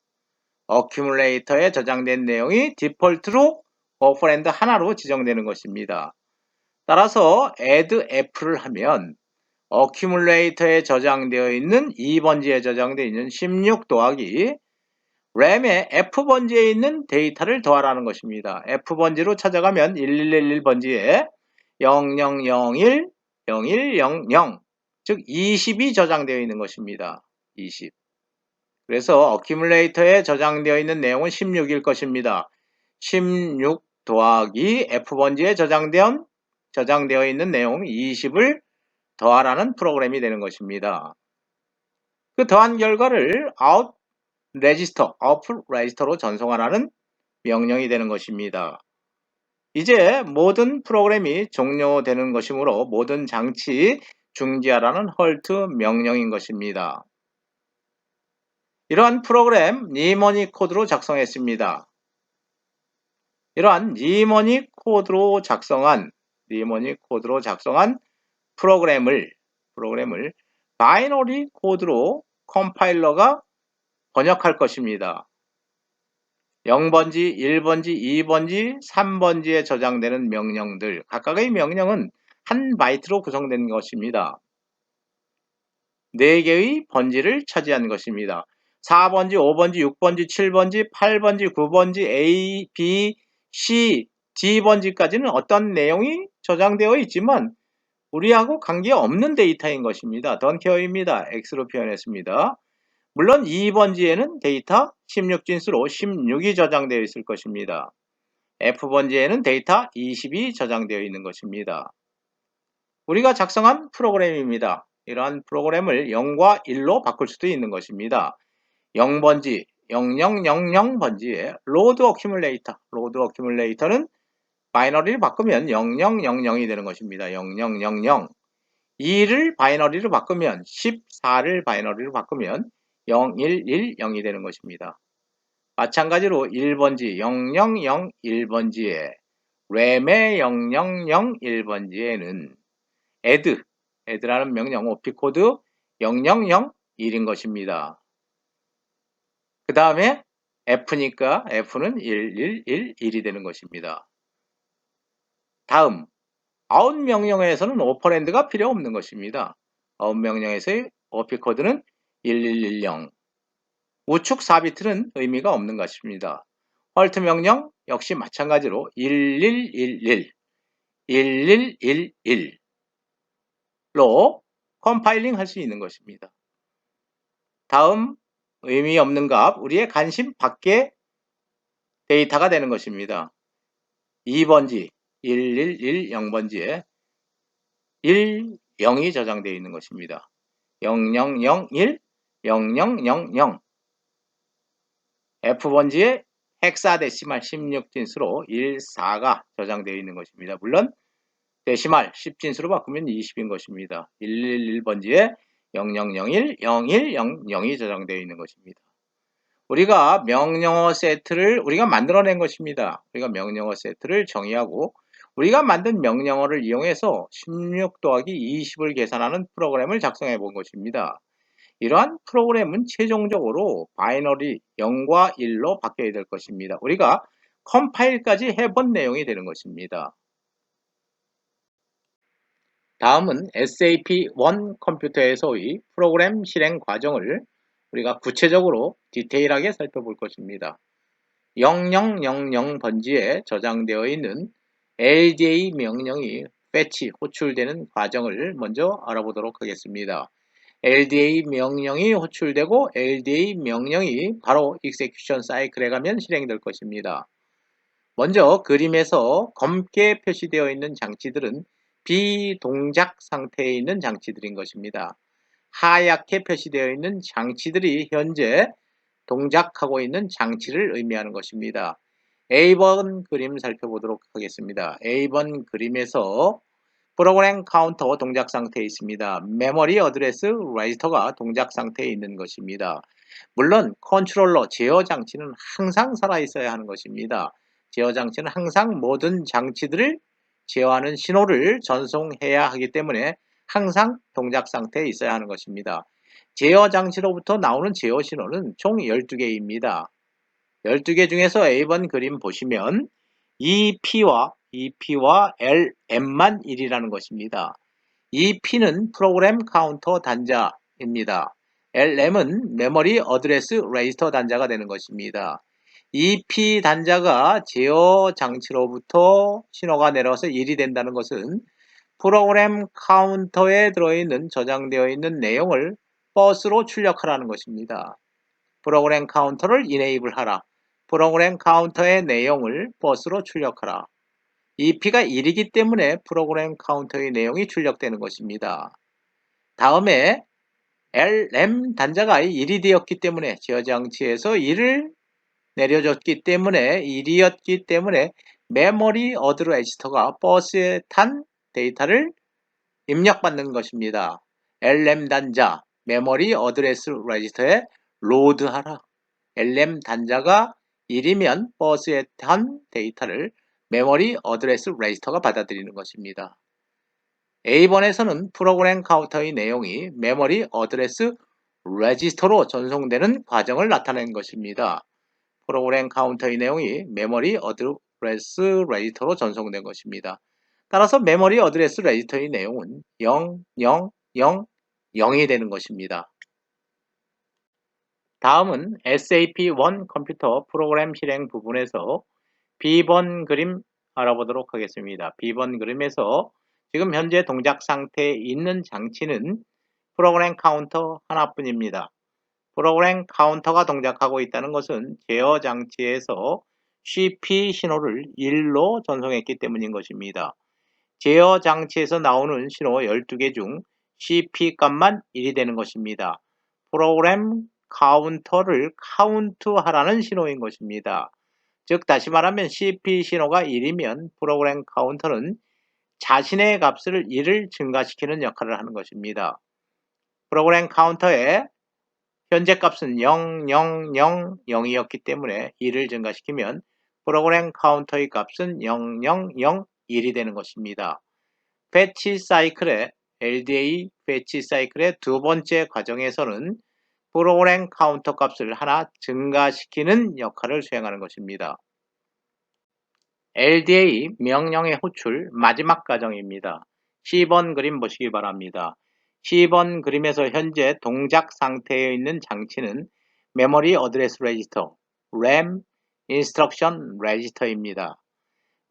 어큐뮬레이터에 저장된 내용이 디폴트로 버퍼랜드 하나로 지정되는 것입니다. 따라서 add f를 하면 어큐뮬레이터에 저장되어 있는 2번지에 저장되어 있는 16 더하기 램의 F번지에 있는 데이터를 더하라는 것입니다. F번지로 찾아가면 1111번지에 0001, 0100, 즉 20이 저장되어 있는 것입니다. 20. 그래서 어큐뮬레이터에 저장되어 있는 내용은 16일 것입니다. 16 더하기 F번지에 저장되어 있는 내용 20을 더하라는 프로그램이 되는 것입니다. 그 더한 결과를 out register로 전송하라는 명령이 되는 것입니다. 이제 모든 프로그램이 종료되는 것이므로 모든 장치 중지하라는 halt 명령인 것입니다. 이러한 프로그램 니모닉 코드로 작성했습니다. 이러한 니모닉 코드로 작성한 프로그램을 바이너리 코드로 컴파일러가 번역할 것입니다. 0번지, 1번지, 2번지, 3번지에 저장되는 명령들, 각각의 명령은 한 바이트로 구성된 것입니다. 4개의 번지를 차지한 것입니다. 4번지, 5번지, 6번지, 7번지, 8번지, 9번지, A, B, C, D번지까지는 어떤 내용이 저장되어 있지만 우리하고 관계없는 데이터인 것입니다. Don't care입니다. X로 표현했습니다. 물론 2번지에는 데이터 16진수로 16이 저장되어 있을 것입니다. F번지에는 데이터 20이 저장되어 있는 것입니다. 우리가 작성한 프로그램입니다. 이러한 프로그램을 0과 1로 바꿀 수도 있는 것입니다. 0번지 0000번지에 로드 어큐뮬레이터. 로드 어큐뮬레이터는 바이너리를 바꾸면 0000이 되는 것입니다. 0000. 2를 바이너리로 바꾸면 14를 바이너리로 바꾸면 0110이 되는 것입니다. 마찬가지로 1번지 0001번지에 램의 0001번지에는 add라는 명령 OP-코드 0001인 것입니다. 그 다음에 F니까 F는 1111이 되는 것입니다. 다음 out 명령에서는 오퍼랜드가 필요 없는 것입니다. out 명령에서의 OP-코드는 1110 우측 4비트는 의미가 없는 것입니다. 헐트 명령 역시 마찬가지로 1111 1111로 컴파일링 할 수 있는 것입니다. 다음 의미 없는 값, 우리의 관심 밖의 데이터가 되는 것입니다. 2번지 1110번지에 10이 저장되어 있는 것입니다. 0001 0000 F번지에 헥사데시말 16진수로 14가 저장되어 있는 것입니다. 물론 데시말 10진수로 바꾸면 20인 것입니다. 111번지에 0001 0100이 저장되어 있는 것입니다. 우리가 명령어 세트를 우리가 만들어낸 것입니다. 우리가 명령어 세트를 정의하고 우리가 만든 명령어를 이용해서 16 더하기 20을 계산하는 프로그램을 작성해 본 것입니다. 이러한 프로그램은 최종적으로 바이너리 0과 1로 바뀌어야 될 것입니다. 우리가 컴파일까지 해본 내용이 되는 것입니다. 다음은 SAP1 컴퓨터에서의 프로그램 실행 과정을 우리가 구체적으로 디테일하게 살펴볼 것입니다. 0000번지에 저장되어 있는 LDA 명령이 fetch, 호출되는 과정을 먼저 알아보도록 하겠습니다. LDA 명령이 호출되고 LDA 명령이 바로 execution cycle에 가면 실행될 것입니다. 먼저 그림에서 검게 표시되어 있는 장치들은 비동작 상태에 있는 장치들인 것입니다. 하얗게 표시되어 있는 장치들이 현재 동작하고 있는 장치를 의미하는 것입니다. A번 그림 살펴보도록 하겠습니다. A번 그림에서 프로그램 카운터 동작 상태에 있습니다. 메모리 어드레스 레지스터가 동작 상태에 있는 것입니다. 물론 컨트롤러 제어 장치는 항상 살아 있어야 하는 것입니다. 제어 장치는 항상 모든 장치들을 제어하는 신호를 전송해야 하기 때문에 항상 동작 상태에 있어야 하는 것입니다. 제어 장치로부터 나오는 제어 신호는 총 12개입니다. 12개 중에서 A번 그림 보시면 EP와 LM만 1이라는 것입니다. EP는 프로그램 카운터 단자입니다. LM은 메모리 어드레스 레지스터 단자가 되는 것입니다. EP 단자가 제어 장치로부터 신호가 내려와서 1이 된다는 것은 프로그램 카운터에 들어있는 저장되어 있는 내용을 버스로 출력하라는 것입니다. 프로그램 카운터를 이네이블 하라. 프로그램 카운터의 내용을 버스로 출력하라. EP가 1이기 때문에 프로그램 카운터의 내용이 출력되는 것입니다. 다음에 LM 단자가 1이 되었기 때문에 제어 장치에서 1을 내려줬기 때문에 1이었기 때문에 메모리 어드 레지스터가 버스에 탄 데이터를 입력받는 것입니다. LM 단자 메모리 어드레스 레지스터에 로드하라. LM 단자가 1이면 버스에 탄 데이터를 메모리 어드레스 레지스터가 받아들이는 것입니다. A번에서는 프로그램 카운터의 내용이 메모리 어드레스 레지스터로 전송되는 과정을 나타낸 것입니다. 프로그램 카운터의 내용이 메모리 어드레스 레지스터로 전송된 것입니다. 따라서 메모리 어드레스 레지스터의 내용은 0000이 되는 것입니다. 다음은 SAP1 컴퓨터 프로그램 실행 부분에서 B번 그림 알아보도록 하겠습니다. B번 그림에서 지금 현재 동작 상태에 있는 장치는 프로그램 카운터 하나뿐입니다. 프로그램 카운터가 동작하고 있다는 것은 제어 장치에서 CP 신호를 1로 전송했기 때문인 것입니다. 제어 장치에서 나오는 신호 12개 중 CP 값만 1이 되는 것입니다. 프로그램 카운터를 카운트하라는 신호인 것입니다. 즉 다시 말하면 CP 신호가 1이면 프로그램 카운터는 자신의 값을 1을 증가시키는 역할을 하는 것입니다. 프로그램 카운터의 현재 값은 0, 0, 0, 0이었기 때문에 1을 증가시키면 프로그램 카운터의 값은 0, 0, 0, 1이 되는 것입니다. 패치 사이클의 LDA 패치 사이클의 두 번째 과정에서는 프로그램 카운터 값을 하나 증가시키는 역할을 수행하는 것입니다. LDA 명령의 호출 마지막 과정입니다. 10번 그림 보시기 바랍니다. 10번 그림에서 현재 동작 상태에 있는 장치는 메모리 어드레스 레지스터, RAM 인스트럭션 레지스터입니다.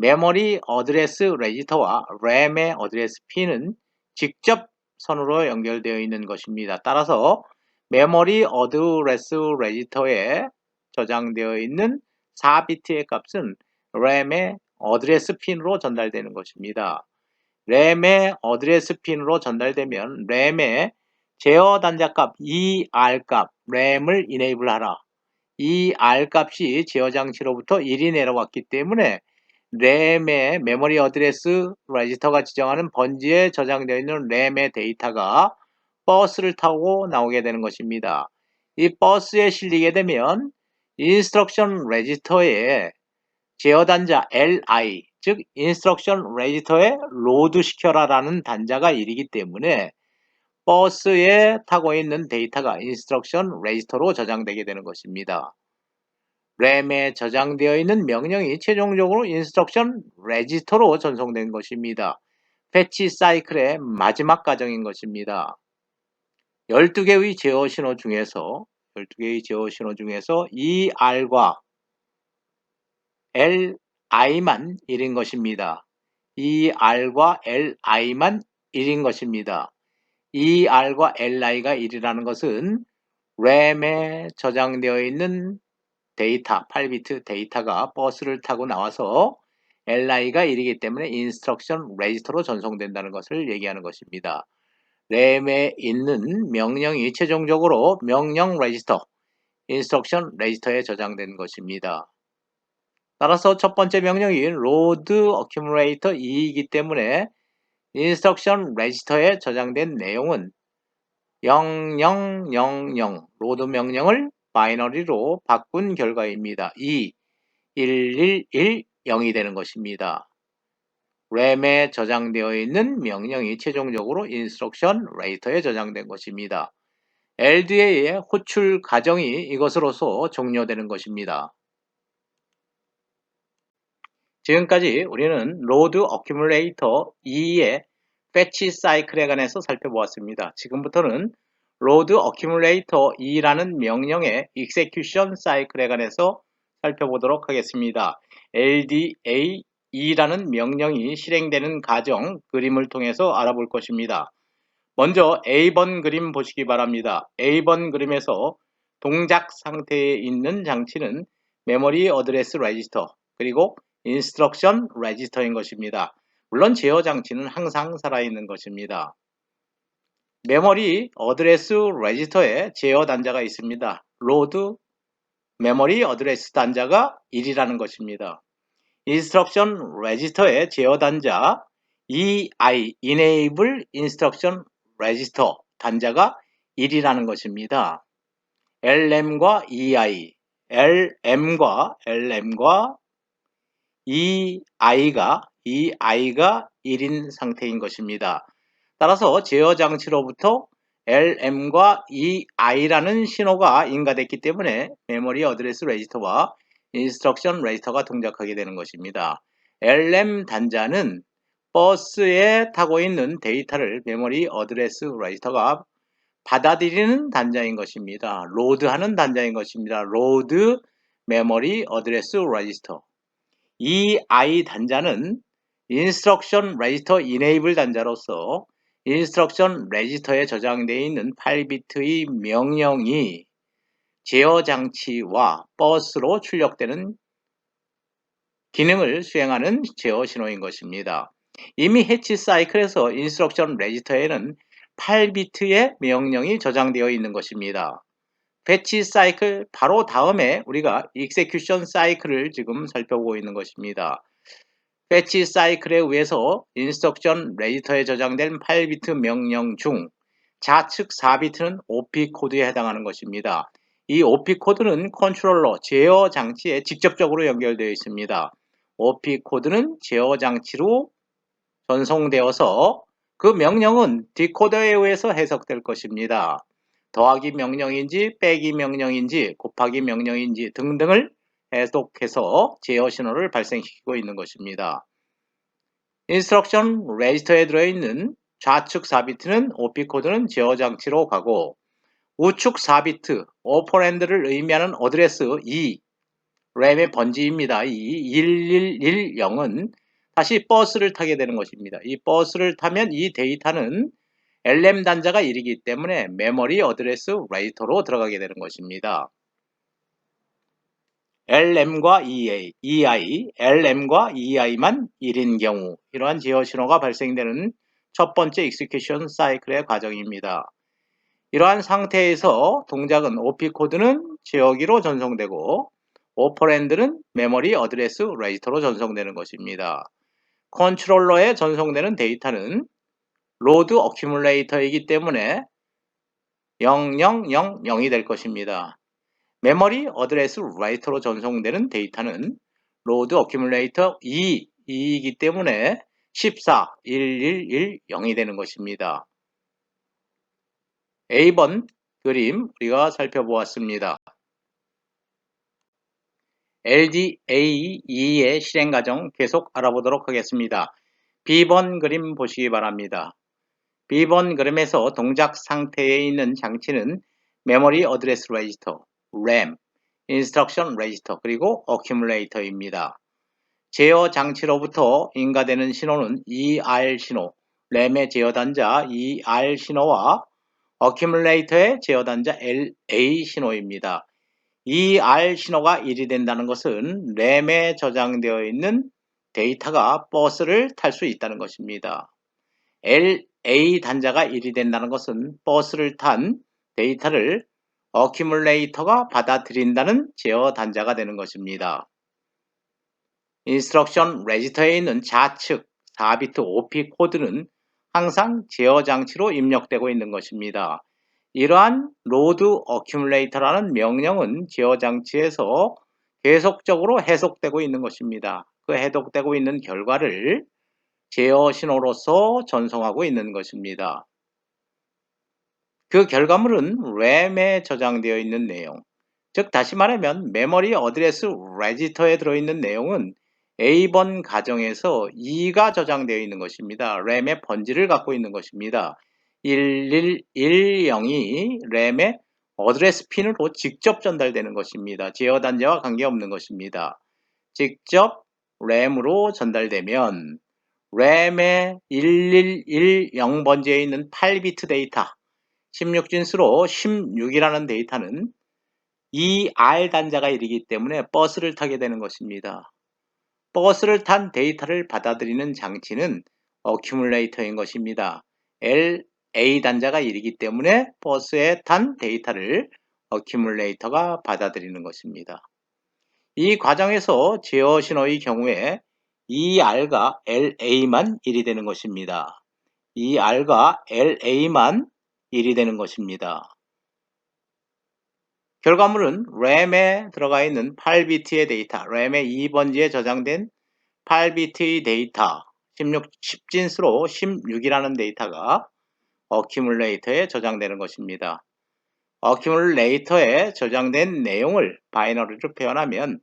메모리 어드레스 레지스터와 RAM의 어드레스 핀은 직접 선으로 연결되어 있는 것입니다. 따라서 메모리 어드레스 레지스터에 저장되어 있는 4비트의 값은 RAM의 어드레스 핀으로 전달되는 것입니다. RAM의 어드레스 핀으로 전달되면 RAM의 제어 단자값 ER값 RAM을 이네이블 하라. 이 R값이 제어 장치로부터 1이 내려왔기 때문에 램의 메모리 어드레스 레지스터가 지정하는 번지에 저장되어 있는 램의 데이터가 버스를 타고 나오게 되는 것입니다. 이 버스에 실리게 되면 인스트럭션 레지스터에 제어 단자 LI, 즉 인스트럭션 레지스터에 로드 시켜라라는 단자가 1이기 때문에 버스에 타고 있는 데이터가 인스트럭션 레지스터로 저장되게 되는 것입니다. 램에 저장되어 있는 명령이 최종적으로 인스트럭션 레지스터로 전송된 것입니다. 패치 사이클의 마지막 과정인 것입니다. 12개의 제어 신호 중에서 이 R과 LI만 1인 것입니다. 이 R과 LI만 1인 것입니다. 이 R과 LI가 1이라는 것은 램에 저장되어 있는 데이터, 8비트 데이터가 버스를 타고 나와서 LI가 1이기 때문에 인스트럭션 레지스터로 전송된다는 것을 얘기하는 것입니다. 램에 있는 명령이 최종적으로 명령 레지스터, 인스트럭션 레지스터에 저장된 것입니다. 따라서 첫 번째 명령이 load accumulator 2이기 때문에 인스트럭션 레지스터에 저장된 내용은 0000 로드 명령을 바이너리로 바꾼 결과입니다. 2, 1110이 되는 것입니다. 램에 저장되어 있는 명령이 최종적으로 인스트럭션 레지스터에 저장된 것입니다. LDA의 호출 과정이 이것으로서 종료되는 것입니다. 지금까지 우리는 로드 어큐뮬레이터 2의 패치 사이클에 관해서 살펴보았습니다. 지금부터는 로드 어큐뮬레이터 2라는 명령의 execution 사이클에 관해서 살펴보도록 하겠습니다. LDA 2라는 명령이 실행되는 과정 그림을 통해서 알아볼 것입니다. 먼저 A번 그림 보시기 바랍니다. A번 그림에서 동작 상태에 있는 장치는 메모리 어드레스 레지스터 그리고 인스트럭션 레지스터인 것입니다. 물론 제어 장치는 항상 살아있는 것입니다. 메모리 어드레스 레지스터에 제어 단자가 있습니다. 로드 메모리 어드레스 단자가 1이라는 것입니다. 인스트럭션 레지스터의 제어 단자 EI Enable Instruction Register 단자가 1이라는 것입니다. LM과 EI, LM과 EI가 1인 상태인 것입니다. 따라서 제어 장치로부터 LM과 EI라는 신호가 인가됐기 때문에 메모리 어드레스 레지스터와 인스트럭션 레지스터가 동작하게 되는 것입니다. LM 단자는 버스에 타고 있는 데이터를 메모리 어드레스 레지스터가 받아들이는 단자인 것입니다. 로드하는 단자인 것입니다. 로드 메모리 어드레스 레지스터. 이 I 단자는 인스트럭션 레지스터 이네이블 단자로서 인스트럭션 레지스터에 저장되어 있는 8비트의 명령이 제어 장치와 버스로 출력되는 기능을 수행하는 제어 신호인 것입니다. 이미 해치 사이클에서 인스트럭션 레지스터에는 8비트의 명령이 저장되어 있는 것입니다. 패치 사이클 바로 다음에 우리가 execution 사이클을 지금 살펴보고 있는 것입니다. 패치 사이클에 의해서 인스트럭션 레지스터에 저장된 8비트 명령 중 좌측 4비트는 OP 코드에 해당하는 것입니다. 이 OP 코드는 컨트롤러 제어 장치에 직접적으로 연결되어 있습니다. OP 코드는 제어 장치로 전송되어서 그 명령은 디코더에 의해서 해석될 것입니다. 더하기 명령인지 빼기 명령인지 곱하기 명령인지 등등을 해석해서 제어 신호를 발생시키고 있는 것입니다. 인스트럭션 레지스터에 들어있는 좌측 4비트는 OP 코드는 제어 장치로 가고 우측 4비트 오퍼랜드를 의미하는 어드레스 2 램의 번지입니다. 이 1110은 다시 버스를 타게 되는 것입니다. 이 버스를 타면 이 데이터는 LM 단자가 1이기 때문에 메모리 어드레스 레지스터로 들어가게 되는 것입니다. LM과 EI, LM과 EI만 1인 경우 이러한 제어 신호가 발생되는 첫 번째 익스큐션 사이클의 과정입니다. 이러한 상태에서 동작은 OP 코드는 제어기로 전송되고 오퍼랜드는 메모리 어드레스 레지스터로 전송되는 것입니다. 컨트롤러에 전송되는 데이터는 로드 어큐뮬레이터이기 때문에 0000이 될 것입니다. 메모리 어드레스 레지스터로 전송되는 데이터는 로드 어큐뮬레이터 2이기 때문에 14110이 되는 것입니다. A번 그림 우리가 살펴보았습니다. LDAE의 실행 과정 계속 알아보도록 하겠습니다. B번 그림 보시기 바랍니다. B번 그림에서 동작 상태에 있는 장치는 메모리 어드레스 레지스터, RAM, 인스트럭션 레지스터, 그리고 어큐뮬레이터입니다. 제어 장치로부터 인가되는 신호는 ER 신호, 램의 제어 단자 ER 신호와 어큐뮬레이터의 제어 단자 LA 신호입니다. ER 신호가 1이 된다는 것은 램에 저장되어 있는 데이터가 버스를 탈 수 있다는 것입니다. LA 단자가 1이 된다는 것은 버스를 탄 데이터를 어큐뮬레이터가 받아들인다는 제어 단자가 되는 것입니다. 인스트럭션 레지스터에 있는 좌측 4비트 OP 코드는 항상 제어 장치로 입력되고 있는 것입니다. 이러한 로드 어큐뮬레이터라는 명령은 제어 장치에서 계속적으로 해석되고 있는 것입니다. 그 해석되고 있는 결과를 제어 신호로서 전송하고 있는 것입니다. 그 결과물은 램에 저장되어 있는 내용, 즉 다시 말하면 메모리 어드레스 레지스터에 들어있는 내용은 A번 가정에서 2가 저장되어 있는 것입니다. 램의 번지를 갖고 있는 것입니다. 1110이 램의 어드레스 핀으로 직접 전달되는 것입니다. 제어 단자와 관계없는 것입니다. 직접 램으로 전달되면 램의 1110번지에 있는 8비트 데이터 16진수로 16이라는 데이터는 ER 단자가 1이기 때문에 버스를 타게 되는 것입니다. 버스를 탄 데이터를 받아들이는 장치는 어큐뮬레이터인 것입니다. LA 단자가 1이기 때문에 버스에 탄 데이터를 어큐뮬레이터가 받아들이는 것입니다. 이 과정에서 제어 신호의 경우에 ER과 LA만 1이 되는 것입니다. ER과 LA만 1이 되는 것입니다. 결과물은 램에 들어가 있는 8비트의 데이터, 램의 2번지에 저장된 8비트의 데이터, 10진수로 16이라는 데이터가 어큐뮬레이터에 저장되는 것입니다. 어큐뮬레이터에 저장된 내용을 바이너리로 표현하면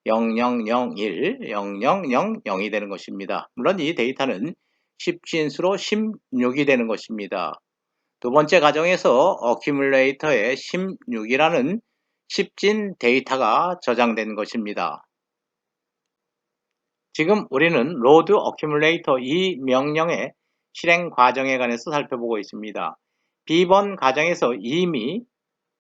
0001, 0000이 되는 것입니다. 물론 이 데이터는 10진수로 16이 되는 것입니다. 두 번째 가정에서 어큐뮬레이터에 16이라는 10진 데이터가 저장된 것입니다. 지금 우리는 로드 어큐뮬레이터 이 명령의 실행 과정에 관해서 살펴보고 있습니다. B번 가정에서 이미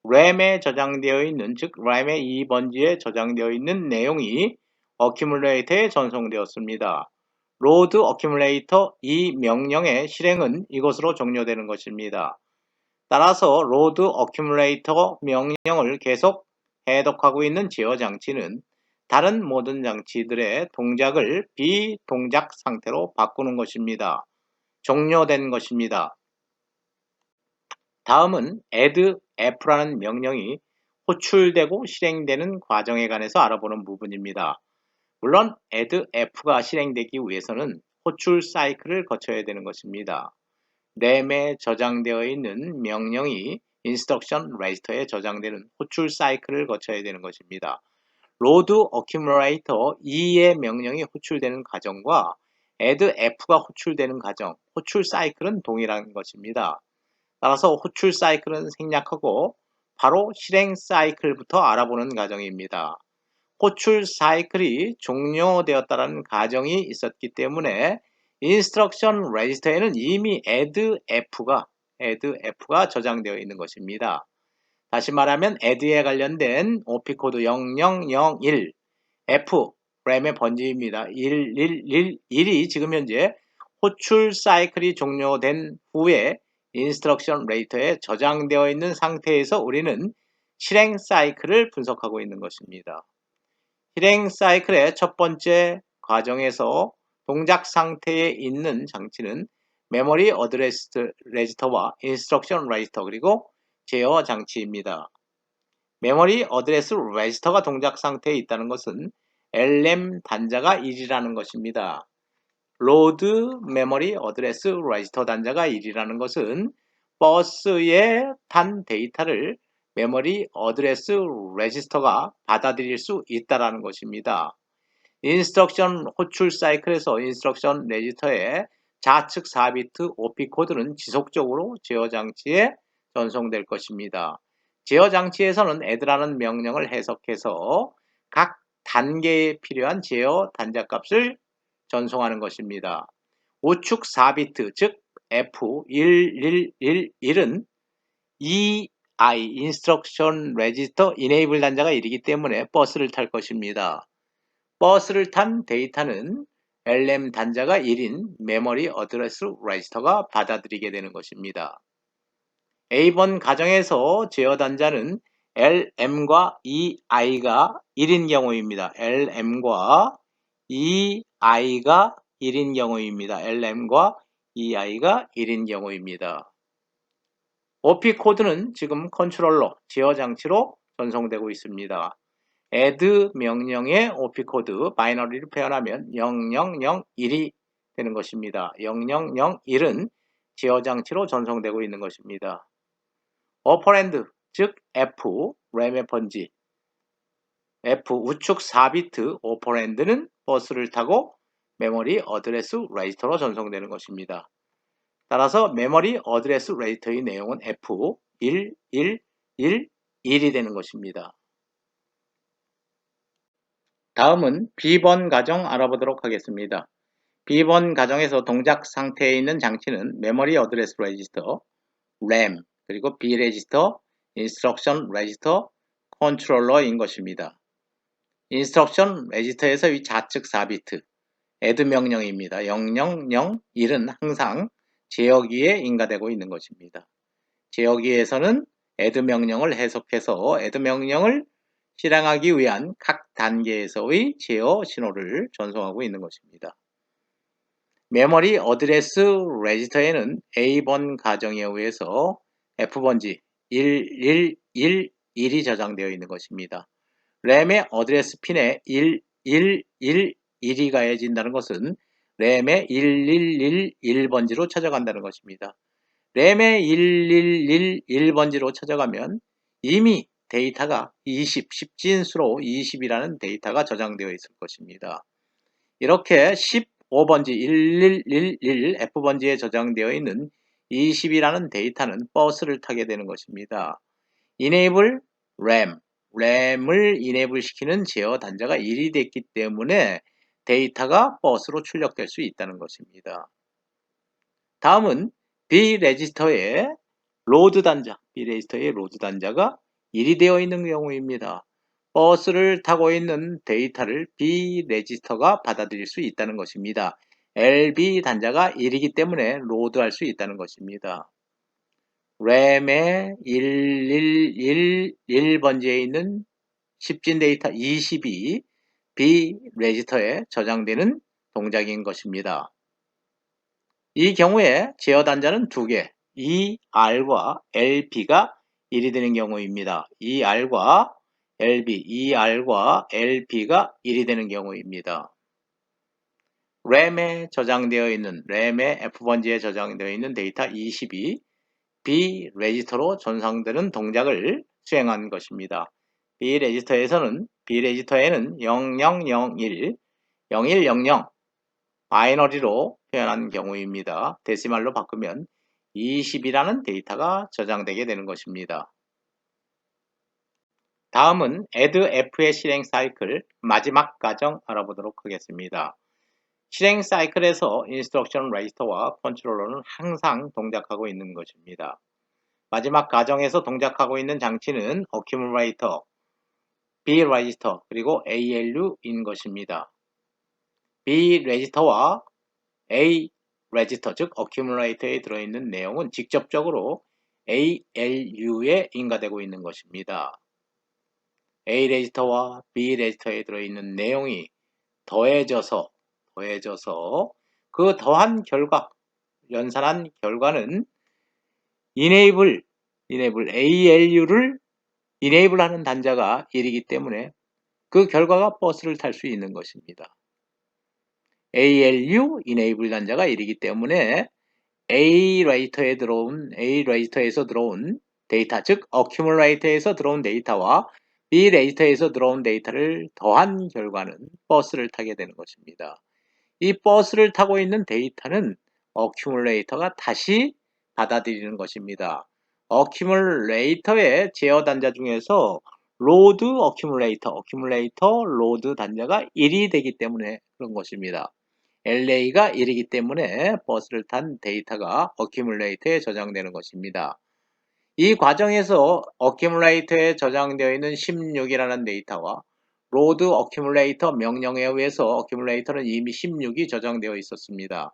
램에 저장되어 있는, 즉 램의 2번지에 저장되어 있는 내용이 어큐뮬레이터에 전송되었습니다. 로드 어큐뮬레이터 이 명령의 실행은 이것으로 종료되는 것입니다. 따라서 로드 어큐뮬레이터 명령을 계속 해독하고 있는 제어 장치는 다른 모든 장치들의 동작을 비동작 상태로 바꾸는 것입니다. 종료된 것입니다. 다음은 add f라는 명령이 호출되고 실행되는 과정에 관해서 알아보는 부분입니다. 물론 add f가 실행되기 위해서는 호출 사이클을 거쳐야 되는 것입니다. 램에 저장되어 있는 명령이 인스트럭션 레지스터에 저장되는 호출 사이클을 거쳐야 되는 것입니다. 로드 어큐뮬레이터 2의 명령이 호출되는 과정과 add f가 호출되는 과정, 호출 사이클은 동일한 것입니다. 따라서 호출 사이클은 생략하고 바로 실행 사이클부터 알아보는 과정입니다. 호출 사이클이 종료되었다는 가정이 있었기 때문에 인스트럭션 레지스터에는 이미 addF가 저장되어 있는 것입니다. 다시 말하면 add에 관련된 OP 코드 0001 F 램의 번지입니다. 111이 지금 현재 호출 사이클이 종료된 후에 인스트럭션 레지스터에 저장되어 있는 상태에서 우리는 실행 사이클을 분석하고 있는 것입니다. 실행 사이클의 첫 번째 과정에서 동작 상태에 있는 장치는 메모리 어드레스 레지스터와 인스트럭션 레지스터 그리고 제어 장치입니다. 메모리 어드레스 레지스터가 동작 상태에 있다는 것은 LM 단자가 1이라는 것입니다. 로드 메모리 어드레스 레지스터 단자가 1이라는 것은 버스에 탄 데이터를 메모리 어드레스 레지스터가 받아들일 수 있다는 것입니다. 인스트럭션 호출 사이클에서 인스트럭션 레지스터의 좌측 4비트 OP 코드는 지속적으로 제어 장치에 전송될 것입니다. 제어 장치에서는 add라는 명령을 해석해서 각 단계에 필요한 제어 단자 값을 전송하는 것입니다. 우측 4비트 즉 F1111은 EI 인스트럭션 레지스터 이네이블 단자가 1이기 때문에 버스를 탈 것입니다. 버스를 탄 데이터는 LM 단자가 1인 메모리 어드레스 레지스터가 받아들이게 되는 것입니다. A번 가정에서 제어 단자는 LM과 EI가 1인 경우입니다. LM과 EI가 1인 경우입니다. LM과 EI가 1인 경우입니다. OP 코드는 지금 컨트롤러, 제어 장치로 전송되고 있습니다. add 명령의 OP 코드 바이너리를 표현하면 0001이 되는 것입니다. 0001은 제어 장치로 전송되고 있는 것입니다. 오퍼랜드 즉 F 램의 번지 F 우측 4비트 오퍼랜드는 버스를 타고 메모리 어드레스 레지스터로 전송되는 것입니다. 따라서 메모리 어드레스 레지스터의 내용은 F1111이 되는 것입니다. 다음은 B번 가정 알아보도록 하겠습니다. B번 가정에서 동작 상태에 있는 장치는 메모리 어드레스 레지스터, 램, 그리고 B 레지스터, 인스트럭션 레지스터, 컨트롤러인 것입니다. 인스트럭션 레지스터에서의 좌측 4비트, add 명령입니다. 0001은 항상 제어기에 인가되고 있는 것입니다. 제어기에서는 add 명령을 해석해서 add 명령을 실행하기 위한 각 단계에서의 제어 신호를 전송하고 있는 것입니다. 메모리 어드레스 레지스터에는 A번 가정에 의해서 F번지 1111이 저장되어 있는 것입니다. 램의 어드레스 핀에 1111이 가해진다는 것은 램의 1111번지로 찾아간다는 것입니다. 램의 1111번지로 찾아가면 이미 데이터가 10진수로 20이라는 데이터가 저장되어 있을 것입니다. 이렇게 15번지 1111 F번지에 저장되어 있는 20이라는 데이터는 버스를 타게 되는 것입니다. enable 램을 enable 시키는 제어 단자가 1이 됐기 때문에 데이터가 버스로 출력될 수 있다는 것입니다. 다음은 B 레지스터의 로드 단자, B 레지스터의 로드 단자가 1이 되어 있는 경우입니다. 버스를 타고 있는 데이터를 B 레지스터가 받아들일 수 있다는 것입니다. LB 단자가 1이기 때문에 로드할 수 있다는 것입니다. 램의 111번지에 있는 10진 데이터 20이 B 레지스터에 저장되는 동작인 것입니다. 이 경우에 제어 단자는 두 개, ER과 LP가 1이 되는 경우입니다. ER과 LP가 1이 되는 경우입니다. 램에 저장되어 있는, 램의 F번지에 저장되어 있는 데이터 20이 B 레지스터로 전송되는 동작을 수행한 것입니다. B 레지스터에는 0001, 0100 바이너리로 표현한 경우입니다. 데시말로 바꾸면 20이라는 데이터가 저장되게 되는 것입니다. 다음은 addF의 실행 사이클 마지막 과정 알아보도록 하겠습니다. 실행 사이클에서 인스트럭션 레지스터와 컨트롤러는 항상 동작하고 있는 것입니다. 마지막 과정에서 동작하고 있는 장치는 어큐뮬레이터, B 레지스터, 그리고 ALU인 것입니다. B 레지스터와 A 레지스터, 즉 어큐뮬레이터에 들어있는 내용은 직접적으로 ALU에 인가되고 있는 것입니다. A 레지스터와 B 레지스터에 들어있는 내용이 더해져서 그 더한 결과, 연산한 결과는 enable ALU를 enable 하는 단자가 1이기 때문에 그 결과가 버스를 탈 수 있는 것입니다. ALU enable 단자가 1이기 때문에 A 레지스터에서 들어온 데이터, 즉 accumulator에서 들어온 데이터와 B 레지스터에서 들어온 데이터를 더한 결과는 버스를 타게 되는 것입니다. 이 버스를 타고 있는 데이터는 accumulator가 다시 받아들이는 것입니다. accumulator의 제어 단자 중에서 load accumulator load 단자가 1이 되기 때문에 그런 것입니다. LA가 1이기 때문에 버스를 탄 데이터가 accumulator에 저장되는 것입니다. 이 과정에서 accumulator에 저장되어 있는 16이라는 데이터와 load accumulator 명령에 의해서 accumulator는 이미 16이 저장되어 있었습니다.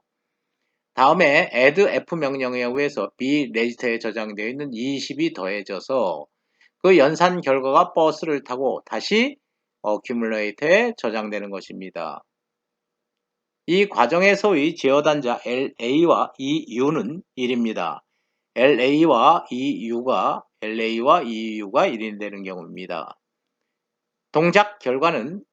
다음에 addF 명령에 의해서 B 레지스터에 저장되어 있는 20이 더해져서 그 연산 결과가 버스를 타고 다시 accumulator에 저장되는 것입니다. 이 과정에서의 제어 단자 LA와 EU는 1입니다. LA와 EU가 1이 되는 경우입니다. 동작 결과는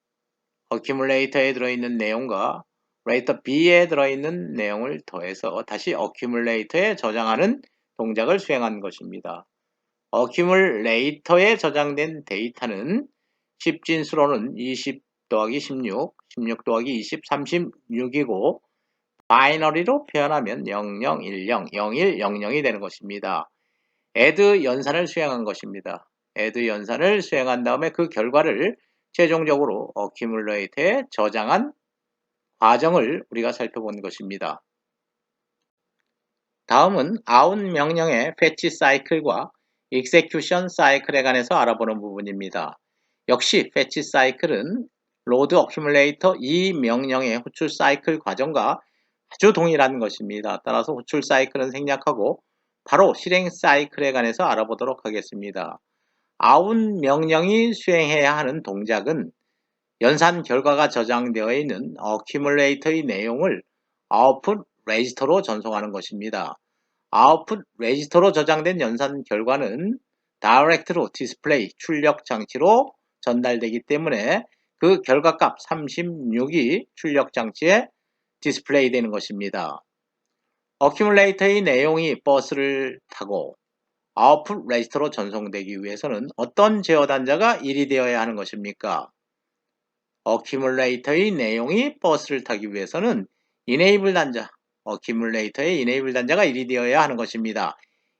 accumulator에 들어있는 내용과 레이터 B에 들어있는 내용을 더해서 다시 accumulator에 저장하는 동작을 수행한 것입니다. accumulator에 저장된 데이터는 10진수로는 20 더하기 16, 16 더하기 20, 36이고 바이너리로 표현하면 0010, 0100이 되는 것입니다. add 연산을 수행한 것입니다. add 연산을 수행한 다음에 그 결과를 최종적으로 accumulator에 저장한 과정을 우리가 살펴본 것입니다. 다음은 out 명령의 fetch 사이클과 execution 사이클에 관해서 알아보는 부분입니다. 역시 fetch 사이클은 load accumulator 이 명령의 호출 사이클 과정과 아주 동일한 것입니다. 따라서 호출 사이클은 생략하고 바로 실행 사이클에 관해서 알아보도록 하겠습니다. out 명령이 수행해야 하는 동작은 연산 결과가 저장되어 있는 accumulator의 내용을 output register로 전송하는 것입니다. output register로 저장된 연산 결과는 direct로 display 출력 장치로 전달되기 때문에 그 결과값 36이 출력 장치에 디스플레이 되는 것입니다. accumulator의 내용이 버스를 타고 output register로 전송되기 위해서는 어떤 제어 단자가 1이 되어야 하는 것입니까? accumulator의 내용이 버스를 타기 위해서는 enable 단자, accumulator의 enable 단자가 1이 되어야 하는 것입니다.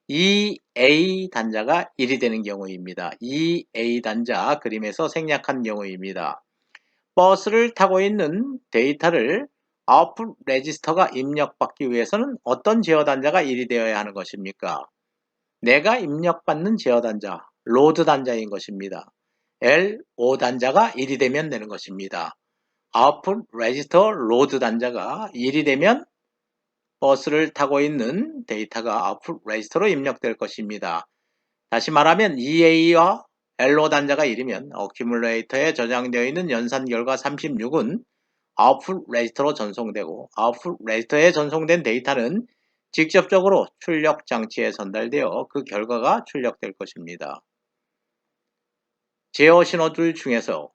EA 단자가 1이 되는 경우입니다. EA 단자 그림에서 생략한 경우입니다. 버스를 타고 있는 데이터를 output register가 입력받기 위해서는 어떤 제어 단자가 1이 되어야 하는 것입니까? 내가 입력받는 제어 단자, load 단자인 것입니다. LO 단자가 1이 되면 되는 것입니다. output register load 단자가 1이 되면 버스를 타고 있는 데이터가 아웃풋 레지스터로 입력될 것입니다. 다시 말하면 EA와 LO 단자가 1이면 어큐뮬레이터에 저장되어 있는 연산 결과 36은 아웃풋 레지스터로 전송되고 아웃풋 레지스터에 전송된 데이터는 직접적으로 출력 장치에 전달되어 그 결과가 출력될 것입니다. 제어 신호들 중에서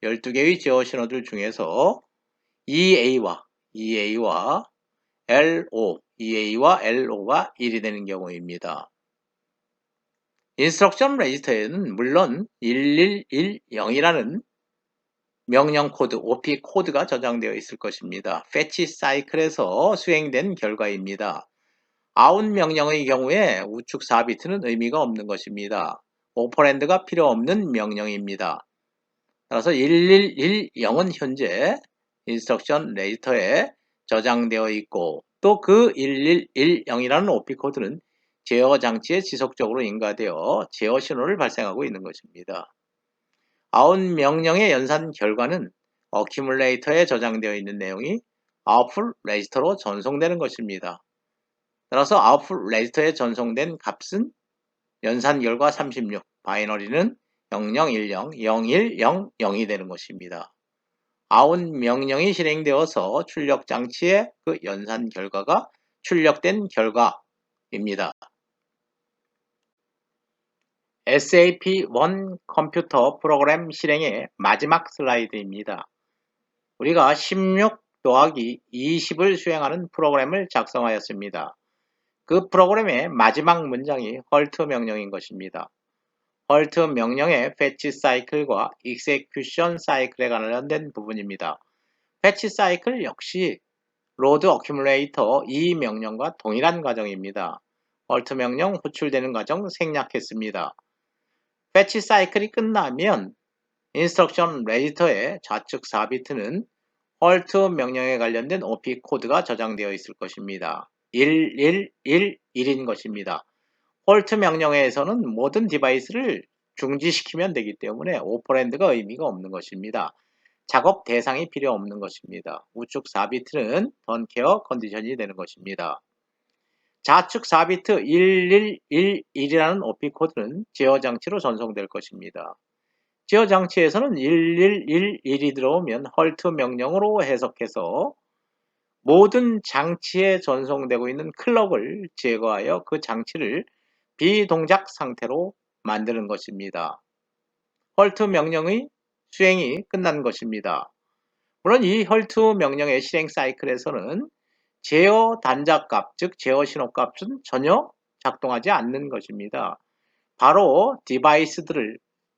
12개의 제어 신호들 중에서 EA와 EA와 LO가 1이 되는 경우입니다. 인스트럭션 레지스터에는 물론 1110이라는 명령 코드, OP 코드가 저장되어 있을 것입니다. fetch 사이클에서 수행된 결과입니다. out 명령의 경우에 우측 4비트는 의미가 없는 것입니다. 오퍼랜드가 필요 없는 명령입니다. 따라서 1110은 현재 인스트럭션 레지스터에 저장되어 있고 또 그 1110이라는 OP 코드는 제어 장치에 지속적으로 인가되어 제어 신호를 발생하고 있는 것입니다. out 명령의 연산 결과는 어큐뮬레이터에 저장되어 있는 내용이 아웃풋 레지스터로 전송되는 것입니다. 따라서 아웃풋 레지스터에 전송된 값은 연산 결과 36, 바이너리는 0010, 0100이 되는 것입니다. out 명령이 실행되어서 출력 장치에 그 연산 결과가 출력된 결과입니다. SAP1 컴퓨터 프로그램 실행의 마지막 슬라이드입니다. 우리가 16 더하기 20을 수행하는 프로그램을 작성하였습니다. 그 프로그램의 마지막 문장이 헐트 명령인 것입니다. 헐트 명령의 fetch 사이클과 execution 사이클에 관련된 부분입니다. fetch 사이클 역시 load accumulator 이 명령과 동일한 과정입니다. 헐트 명령 호출되는 과정 생략했습니다. fetch 사이클이 끝나면 인스트럭션 레지스터의 좌측 4비트는 헐트 명령에 관련된 OP 코드가 저장되어 있을 것입니다. 1111인 것입니다. 헐트 명령에서는 모든 디바이스를 중지시키면 되기 때문에 오퍼랜드가 의미가 없는 것입니다. 작업 대상이 필요 없는 것입니다. 우측 4비트는 던케어 컨디션이 되는 것입니다. 좌측 4비트 1111이라는 OP 코드는 제어 장치로 전송될 것입니다. 제어 장치에서는 1111이 들어오면 헐트 명령으로 해석해서 모든 장치에 전송되고 있는 클럭을 제거하여 그 장치를 비동작 상태로 만드는 것입니다. 헐트 명령의 수행이 끝난 것입니다. 물론 이 헐트 명령의 실행 사이클에서는 제어 단자값, 즉 제어 신호값은 전혀 작동하지 않는 것입니다. 바로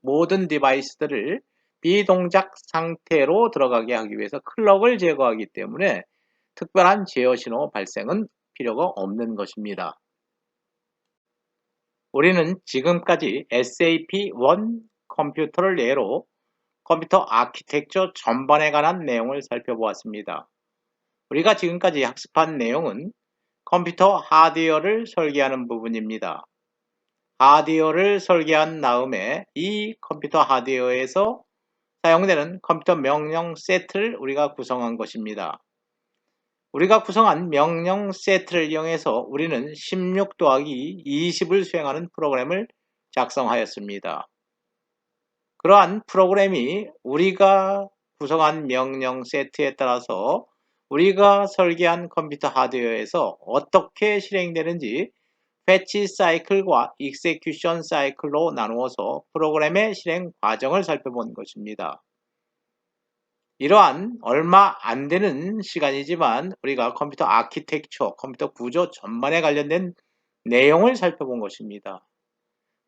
모든 디바이스들을 비동작 상태로 들어가게 하기 위해서 클럭을 제거하기 때문에 특별한 제어 신호 발생은 필요가 없는 것입니다. 우리는 지금까지 SAP1 컴퓨터를 예로 컴퓨터 아키텍처 전반에 관한 내용을 살펴보았습니다. 우리가 지금까지 학습한 내용은 컴퓨터 하드웨어를 설계하는 부분입니다. 하드웨어를 설계한 다음에 이 컴퓨터 하드웨어에서 사용되는 컴퓨터 명령 세트를 우리가 구성한 것입니다. 우리가 구성한 명령 세트를 이용해서 우리는 16 더하기 20을 수행하는 프로그램을 작성하였습니다. 그러한 프로그램이 우리가 구성한 명령 세트에 따라서 우리가 설계한 컴퓨터 하드웨어에서 어떻게 실행되는지 패치 사이클과 익세큐션 사이클로 나누어서 프로그램의 실행 과정을 살펴본 것입니다. 이러한 얼마 안 되는 시간이지만 우리가 컴퓨터 아키텍처, 컴퓨터 구조 전반에 관련된 내용을 살펴본 것입니다.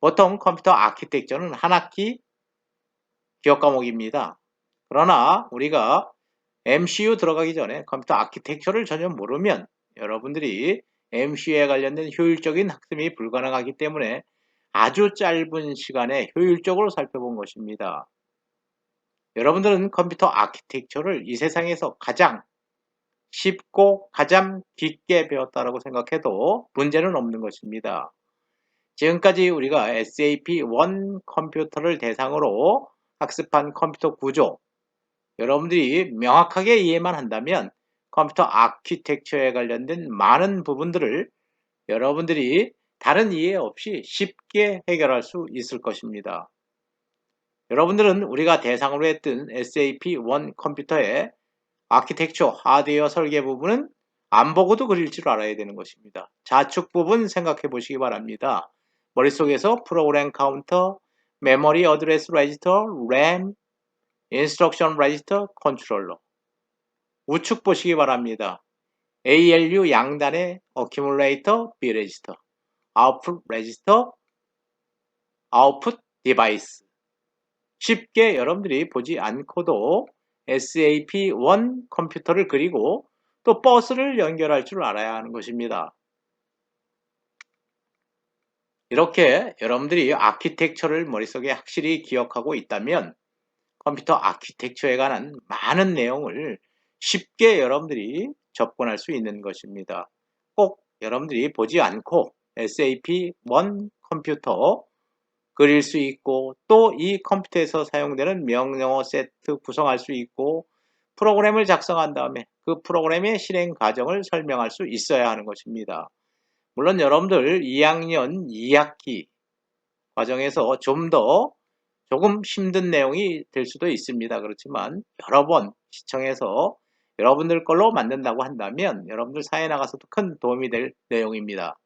보통 컴퓨터 아키텍처는 한 학기 기억 과목입니다. 그러나 우리가 MCU 들어가기 전에 컴퓨터 아키텍처를 전혀 모르면 여러분들이 MCU에 관련된 효율적인 학습이 불가능하기 때문에 아주 짧은 시간에 효율적으로 살펴본 것입니다. 여러분들은 컴퓨터 아키텍처를 이 세상에서 가장 쉽고 가장 깊게 배웠다고 생각해도 문제는 없는 것입니다. 지금까지 우리가 SAP1 컴퓨터를 대상으로 학습한 컴퓨터 구조, 여러분들이 명확하게 이해만 한다면 컴퓨터 아키텍처에 관련된 많은 부분들을 여러분들이 다른 이해 없이 쉽게 해결할 수 있을 것입니다. 여러분들은 우리가 대상으로 했던 SAP1 컴퓨터의 아키텍처 하드웨어 설계 부분은 안 보고도 그릴 줄 알아야 되는 것입니다. 좌측 부분 생각해 보시기 바랍니다. 머릿속에서 프로그램 카운터, 메모리 어드레스 레지스터, 램, 인스트럭션 레지스터, 컨트롤러. 우측 보시기 바랍니다. ALU 양단의 어큐뮬레이터, B 레지스터, 아웃풋 레지스터, 아웃풋 디바이스. 쉽게 여러분들이 보지 않고도 SAP1 컴퓨터를 그리고 또 버스를 연결할 줄 알아야 하는 것입니다. 이렇게 여러분들이 아키텍처를 머릿속에 확실히 기억하고 있다면 컴퓨터 아키텍처에 관한 많은 내용을 쉽게 여러분들이 접근할 수 있는 것입니다. 꼭 여러분들이 보지 않고 SAP1 컴퓨터 그릴 수 있고 또 이 컴퓨터에서 사용되는 명령어 세트 구성할 수 있고 프로그램을 작성한 다음에 그 프로그램의 실행 과정을 설명할 수 있어야 하는 것입니다. 물론 여러분들 2학년 2학기 과정에서 조금 힘든 내용이 될 수도 있습니다. 그렇지만 여러 번 시청해서 여러분들 걸로 만든다고 한다면 여러분들 사회에 나가서도 큰 도움이 될 내용입니다.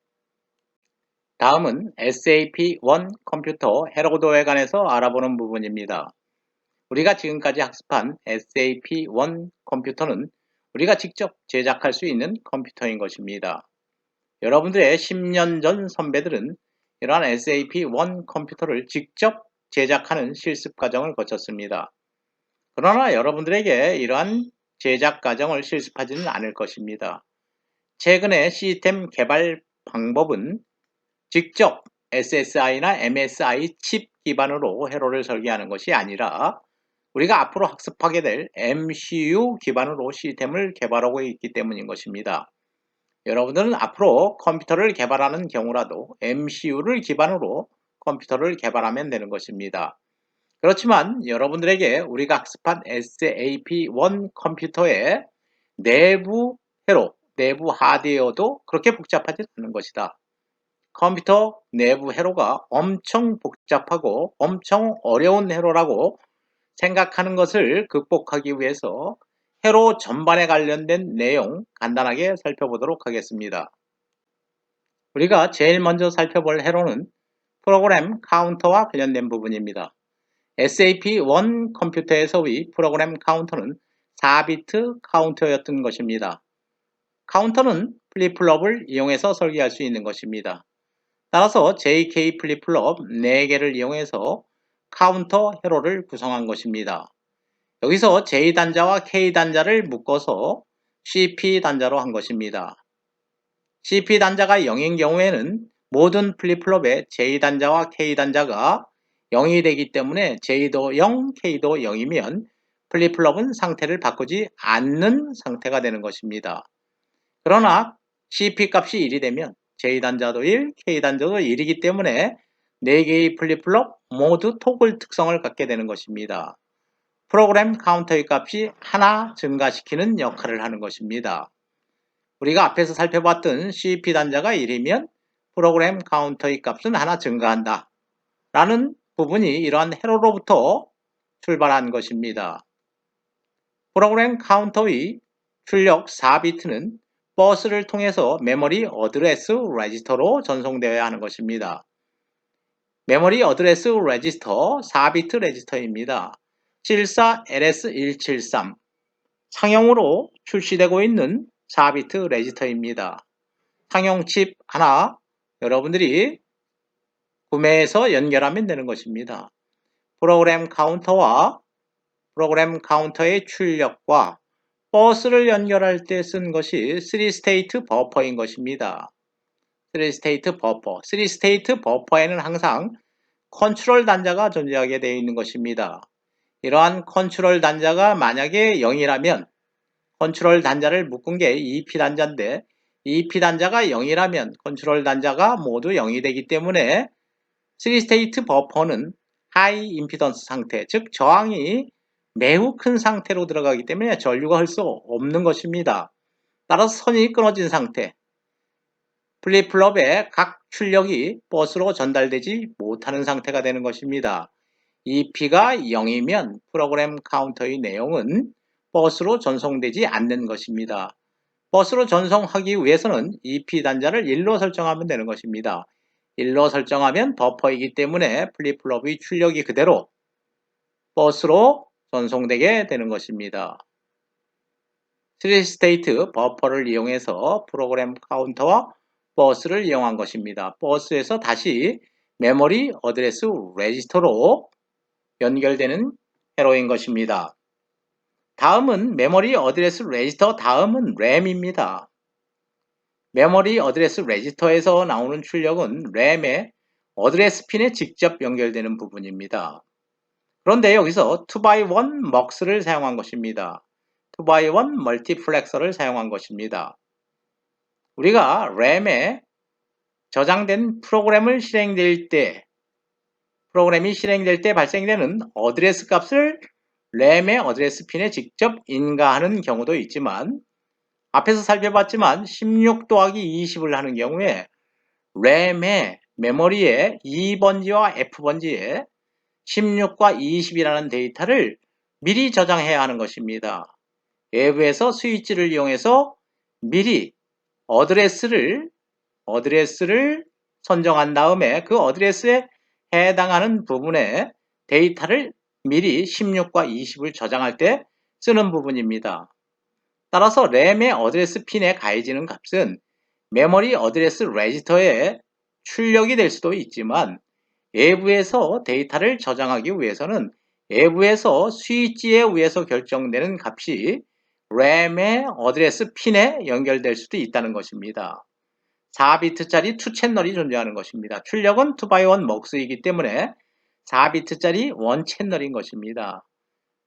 다음은 SAP1 컴퓨터 해로도에 관해서 알아보는 부분입니다. 우리가 지금까지 학습한 SAP1 컴퓨터는 우리가 직접 제작할 수 있는 컴퓨터인 것입니다. 여러분들의 10년 전 선배들은 이러한 SAP1 컴퓨터를 직접 제작하는 실습 과정을 거쳤습니다. 그러나 여러분들에게 이러한 제작 과정을 실습하지는 않을 것입니다. 최근의 시스템 개발 방법은 직접 SSI나 MSI 칩 기반으로 회로를 설계하는 것이 아니라 우리가 앞으로 학습하게 될 MCU 기반으로 시스템을 개발하고 있기 때문인 것입니다. 여러분들은 앞으로 컴퓨터를 개발하는 경우라도 MCU를 기반으로 컴퓨터를 개발하면 되는 것입니다. 그렇지만 여러분들에게 우리가 학습한 SAP1 컴퓨터의 내부 회로, 내부 하드웨어도 그렇게 복잡하지 않은 것이다. 컴퓨터 내부 회로가 엄청 복잡하고 엄청 어려운 회로라고 생각하는 것을 극복하기 위해서 회로 전반에 관련된 내용 간단하게 살펴보도록 하겠습니다. 우리가 제일 먼저 살펴볼 회로는 프로그램 카운터와 관련된 부분입니다. SAP1 컴퓨터에서의 프로그램 카운터는 4비트 카운터였던 것입니다. 카운터는 플립플롭을 이용해서 설계할 수 있는 것입니다. 따라서 JK 플립플롭 4개를 이용해서 카운터 회로를 구성한 것입니다. 여기서 J단자와 K단자를 묶어서 CP단자로 한 것입니다. CP단자가 0인 경우에는 모든 플립플롭의 J단자와 K단자가 0이 되기 때문에 J도 0, K도 0이면 플립플롭은 상태를 바꾸지 않는 상태가 되는 것입니다. 그러나 CP 값이 1이 되면 J단자도 1, K단자도 1이기 때문에 4개의 플립플롭 모두 토글 특성을 갖게 되는 것입니다. 프로그램 카운터의 값이 하나 증가시키는 역할을 하는 것입니다. 우리가 앞에서 살펴봤던 CP 단자가 1이면 프로그램 카운터의 값은 하나 증가한다 라는 부분이 이러한 회로로부터 출발한 것입니다. 프로그램 카운터의 출력 4비트는 버스를 통해서 메모리 어드레스 레지스터로 전송되어야 하는 것입니다. 메모리 어드레스 레지스터 4비트 레지스터입니다. 74LS173 상용으로 출시되고 있는 4비트 레지스터입니다. 상용 칩 하나 여러분들이 구매해서 연결하면 되는 것입니다. 프로그램 카운터와 프로그램 카운터의 출력과 버스를 연결할 때 쓴 것이 3스테이트 버퍼인 것입니다. 3스테이트 버퍼. 3스테이트 버퍼에는 항상 컨트롤 단자가 존재하게 되어 있는 것입니다. 이러한 컨트롤 단자가 만약에 0이라면 컨트롤 단자를 묶은 게 EP 단자인데 EP 단자가 0이라면 컨트롤 단자가 모두 0이 되기 때문에 3스테이트 버퍼는 하이 임피던스 상태, 즉 저항이 매우 큰 상태로 들어가기 때문에 전류가 흘 수 없는 것입니다. 따라서 선이 끊어진 상태, 플립플롭의 각 출력이 버스로 전달되지 못하는 상태가 되는 것입니다. 이 P가 0이면 프로그램 카운터의 내용은 버스로 전송되지 않는 것입니다. 버스로 전송하기 위해서는 이 P 단자를 1로 설정하면 되는 것입니다. 1로 설정하면 버퍼이기 때문에 플립플롭의 출력이 그대로 버스로 전송되게 되는 것입니다. 3스테이트 버퍼를 이용해서 프로그램 카운터와 버스를 이용한 것입니다. 버스에서 다시 메모리 어드레스 레지스터로 연결되는 회로인 것입니다. 다음은 메모리 어드레스 레지스터, 다음은 램입니다. 메모리 어드레스 레지스터에서 나오는 출력은 램의 어드레스 핀에 직접 연결되는 부분입니다. 그런데 여기서 2x1 MUX를 사용한 것입니다. 2x1 멀티플렉서를 사용한 것입니다. 우리가 램에 저장된 프로그램이 실행될 때 발생되는 어드레스 값을 램의 어드레스 핀에 직접 인가하는 경우도 있지만, 앞에서 살펴봤지만 16 더하기 20을 하는 경우에 램의 메모리의 E번지와 F번지에 16과 20이라는 데이터를 미리 저장해야 하는 것입니다. 외부에서 스위치를 이용해서 미리 어드레스를 선정한 다음에 그 어드레스에 해당하는 부분에 데이터를 미리 16과 20을 저장할 때 쓰는 부분입니다. 따라서 램의 어드레스 핀에 가해지는 값은 메모리 어드레스 레지스터에 출력이 될 수도 있지만, 외부에서 데이터를 저장하기 위해서는 외부에서 스위치에 의해서 결정되는 값이 램의 어드레스 핀에 연결될 수도 있다는 것입니다. 4비트짜리 2채널이 존재하는 것입니다. 출력은 2x1 MUX이기 때문에 4비트짜리 1채널인 것입니다.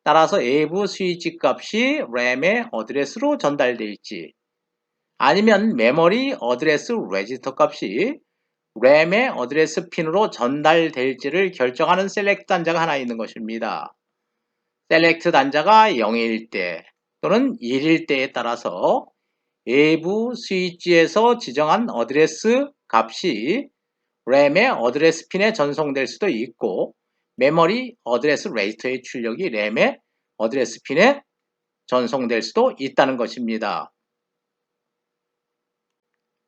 따라서 외부 스위치 값이 램의 어드레스로 전달될지, 아니면 메모리 어드레스 레지스터 값이 램의 어드레스 핀으로 전달될지를 결정하는 셀렉트 단자가 하나 있는 것입니다. 셀렉트 단자가 0일 때 또는 1일 때에 따라서 외부 스위치에서 지정한 어드레스 값이 램의 어드레스 핀에 전송될 수도 있고, 메모리 어드레스 레지스터의 출력이 램의 어드레스 핀에 전송될 수도 있다는 것입니다.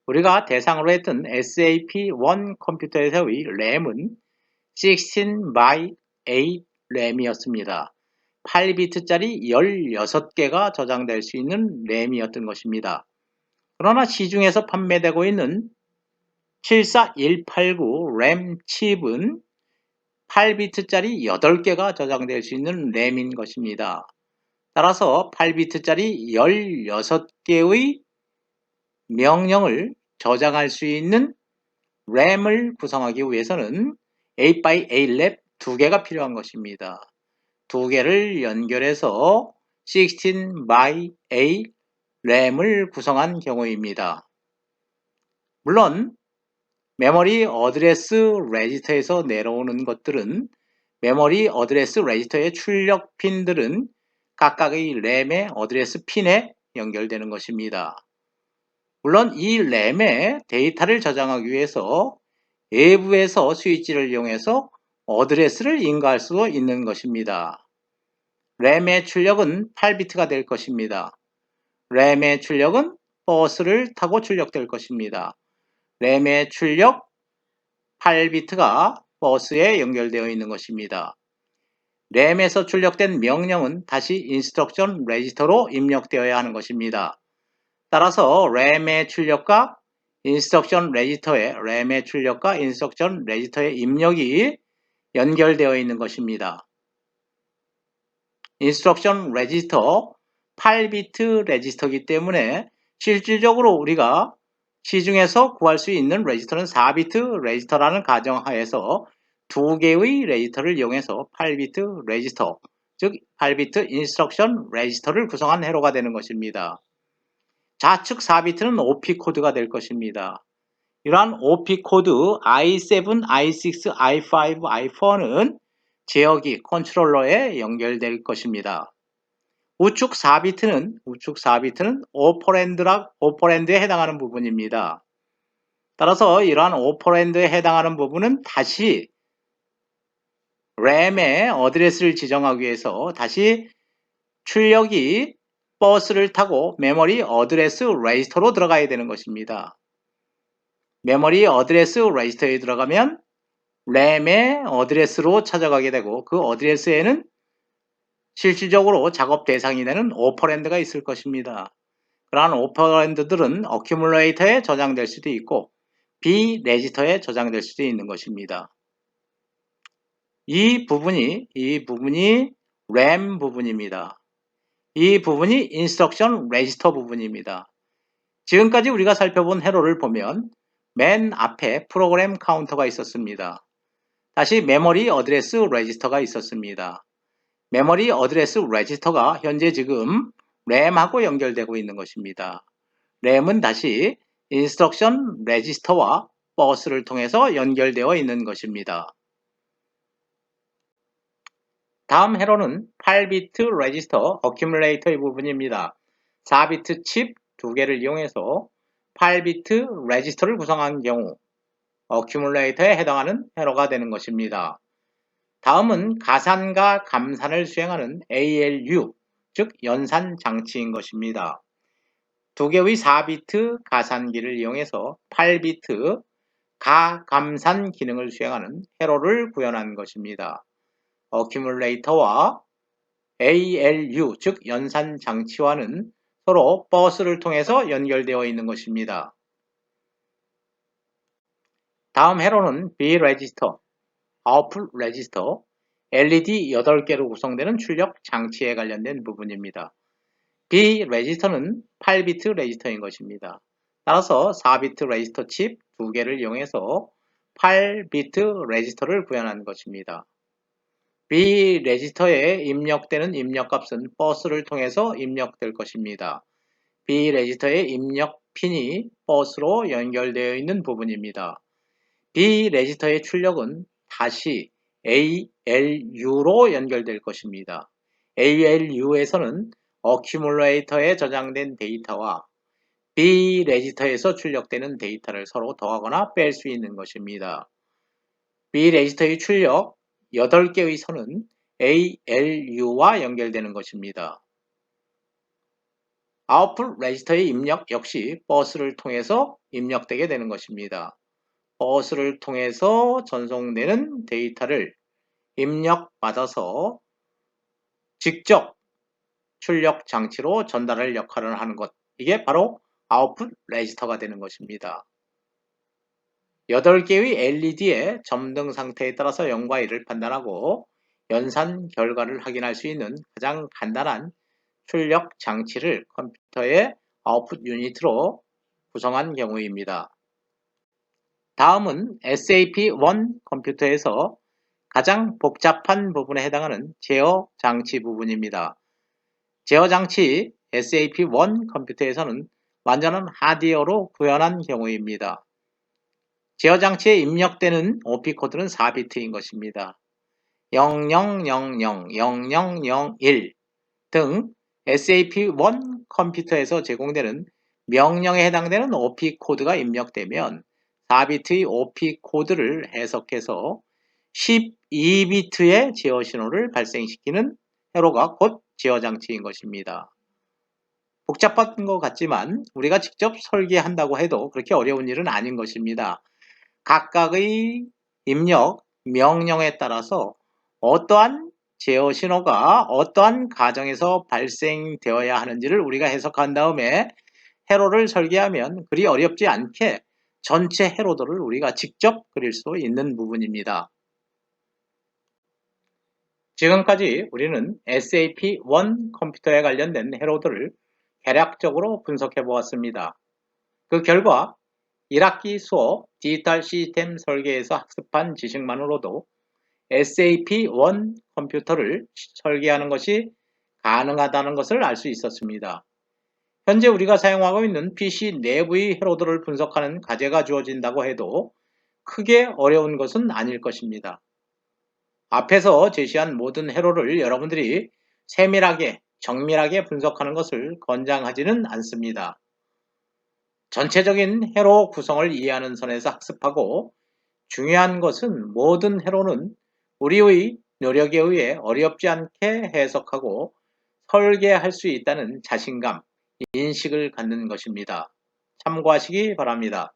우리가 대상으로 했던 SAP1 컴퓨터에서의 램은 16 by 8 램이었습니다. 8비트짜리 16개가 저장될 수 있는 램이었던 것입니다. 그러나 시중에서 판매되고 있는 74189 램 칩은 8비트짜리 8개가 저장될 수 있는 램인 것입니다. 따라서 8비트짜리 16개의 명령을 저장할 수 있는 램을 구성하기 위해서는 8x8 램 2개가 필요한 것입니다. 2개를 연결해서 16 by 8 램을 구성한 경우입니다. 물론 메모리 어드레스 레지스터에서 내려오는 것들은, 메모리 어드레스 레지스터의 출력 핀들은 각각의 램의 어드레스 핀에 연결되는 것입니다. 물론 이 램에 데이터를 저장하기 위해서 외부에서 스위치를 이용해서 어드레스를 인가할 수도 있는 것입니다. 램의 출력은 8비트가 될 것입니다. 램의 출력은 버스를 타고 출력될 것입니다. 램의 출력 8비트가 버스에 연결되어 있는 것입니다. 램에서 출력된 명령은 다시 인스트럭션 레지스터로 입력되어야 하는 것입니다. 따라서 램의 출력과 인스트럭션 레지스터의 입력이 연결되어 있는 것입니다. 인스트럭션 레지스터 8비트 레지스터이기 때문에 실질적으로 우리가 시중에서 구할 수 있는 레지스터는 4비트 레지스터라는 가정하에서 2개의 레지스터를 이용해서 8비트 레지스터, 즉 8비트 인스트럭션 레지스터를 구성한 회로가 되는 것입니다. 좌측 4비트는 OP 코드가 될 것입니다. 이러한 OP 코드 i7, i6, i5, i4는 제어기 컨트롤러에 연결될 것입니다. 우측 4비트는 오퍼랜드에 해당하는 부분입니다. 따라서 이러한 오퍼랜드에 해당하는 부분은 다시 램의 어드레스를 지정하기 위해서 다시 출력이 버스를 타고 메모리 어드레스 레지스터로 들어가야 되는 것입니다. 메모리 어드레스 레지스터에 들어가면 램의 어드레스로 찾아가게 되고 그 어드레스에는 실질적으로 작업 대상이 되는 오퍼랜드가 있을 것입니다. 그러한 오퍼랜드들은 어큐뮬레이터에 저장될 수도 있고 비레지스터에 저장될 수도 있는 것입니다. 이 부분이 램 부분입니다. 이 부분이 인스트럭션 레지스터 부분입니다. 지금까지 우리가 살펴본 회로를 보면 맨 앞에 프로그램 카운터가 있었습니다. 다시 메모리 어드레스 레지스터가 있었습니다. 메모리 어드레스 레지스터가 현재 지금 램하고 연결되고 있는 것입니다. 램은 다시 인스트럭션 레지스터와 버스를 통해서 연결되어 있는 것입니다. 다음 회로는 8비트 레지스터 어큐뮬레이터의 부분입니다. 4비트 칩 2개를 이용해서 8비트 레지스터를 구성한 경우 어큐뮬레이터에 해당하는 회로가 되는 것입니다. 다음은 가산과 감산을 수행하는 ALU, 즉 연산 장치인 것입니다. 2개의 4비트 가산기를 이용해서 8비트 가감산 기능을 수행하는 회로를 구현한 것입니다. 어큐뮬레이터와 ALU, 즉 연산 장치와는 서로 버스를 통해서 연결되어 있는 것입니다. 다음 회로는 B 레지스터, 아웃풋 레지스터, LED 8개로 구성되는 출력 장치에 관련된 부분입니다. B 레지스터는 8비트 레지스터인 것입니다. 따라서 4비트 레지스터 칩 2개를 이용해서 8비트 레지스터를 구현한 것입니다. B 레지스터에 입력되는 입력값은 버스를 통해서 입력될 것입니다. B 레지스터의 입력 핀이 버스로 연결되어 있는 부분입니다. B 레지스터의 출력은 다시 ALU로 연결될 것입니다. ALU에서는 어큐뮬레이터에 저장된 데이터와 B 레지스터에서 출력되는 데이터를 서로 더하거나 뺄 수 있는 것입니다. B 레지스터의 출력 8개의 선은 ALU와 연결되는 것입니다. 아웃풋 레지스터의 입력 역시 버스를 통해서 입력되게 되는 것입니다. 버스를 통해서 전송되는 데이터를 입력받아서 직접 출력 장치로 전달할 역할을 하는 것, 이게 바로 아웃풋 레지스터가 되는 것입니다. 8개의 LED의 점등 상태에 따라서 0과 1을 판단하고 연산 결과를 확인할 수 있는 가장 간단한 출력 장치를 컴퓨터의 아웃풋 유닛으로 구성한 경우입니다. 다음은 SAP1 컴퓨터에서 가장 복잡한 부분에 해당하는 제어 장치 부분입니다. 제어 장치 SAP1 컴퓨터에서는 완전한 하드웨어로 구현한 경우입니다. 제어 장치에 입력되는 OP 코드는 4비트인 것입니다. 0000, 0001 등 SAP1 컴퓨터에서 제공되는 명령에 해당되는 OP 코드가 입력되면 4비트의 OP 코드를 해석해서 12비트의 제어 신호를 발생시키는 회로가 곧 제어 장치인 것입니다. 복잡한 것 같지만 우리가 직접 설계한다고 해도 그렇게 어려운 일은 아닌 것입니다. 각각의 입력 명령에 따라서 어떠한 제어 신호가 어떠한 과정에서 발생되어야 하는지를 우리가 해석한 다음에 회로를 설계하면 그리 어렵지 않게 전체 회로들을 우리가 직접 그릴 수 있는 부분입니다. 지금까지 우리는 SAP1 컴퓨터에 관련된 회로들을 개략적으로 분석해 보았습니다. 그 결과 1학기 수업 디지털 시스템 설계에서 학습한 지식만으로도 SAP1 컴퓨터를 설계하는 것이 가능하다는 것을 알 수 있었습니다. 현재 우리가 사용하고 있는 PC 내부의 회로들을 분석하는 과제가 주어진다고 해도 크게 어려운 것은 아닐 것입니다. 앞에서 제시한 모든 회로를 여러분들이 세밀하게 정밀하게 분석하는 것을 권장하지는 않습니다. 전체적인 회로 구성을 이해하는 선에서 학습하고 중요한 것은 모든 회로는 우리의 노력에 의해 어렵지 않게 해석하고 설계할 수 있다는 자신감, 인식을 갖는 것입니다. 참고하시기 바랍니다.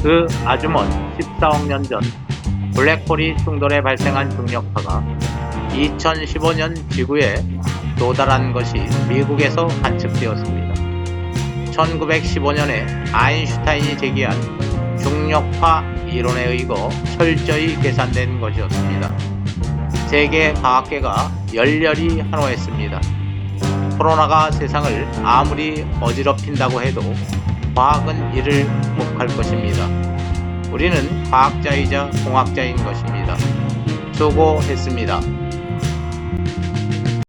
그 아주 먼 14억 년 전 블랙홀이 충돌해 발생한 중력파가 2015년 지구에 도달한 것이 미국에서 관측되었습니다. 1915년에 아인슈타인이 제기한 중력파 이론에 의거 철저히 계산된 것이었습니다. 세계 과학계가 열렬히 환호했습니다. 코로나가 세상을 아무리 어지럽힌다고 해도 과학은 이를 극복할 것입니다. 우리는 과학자이자 공학자인 것입니다. 수고했습니다.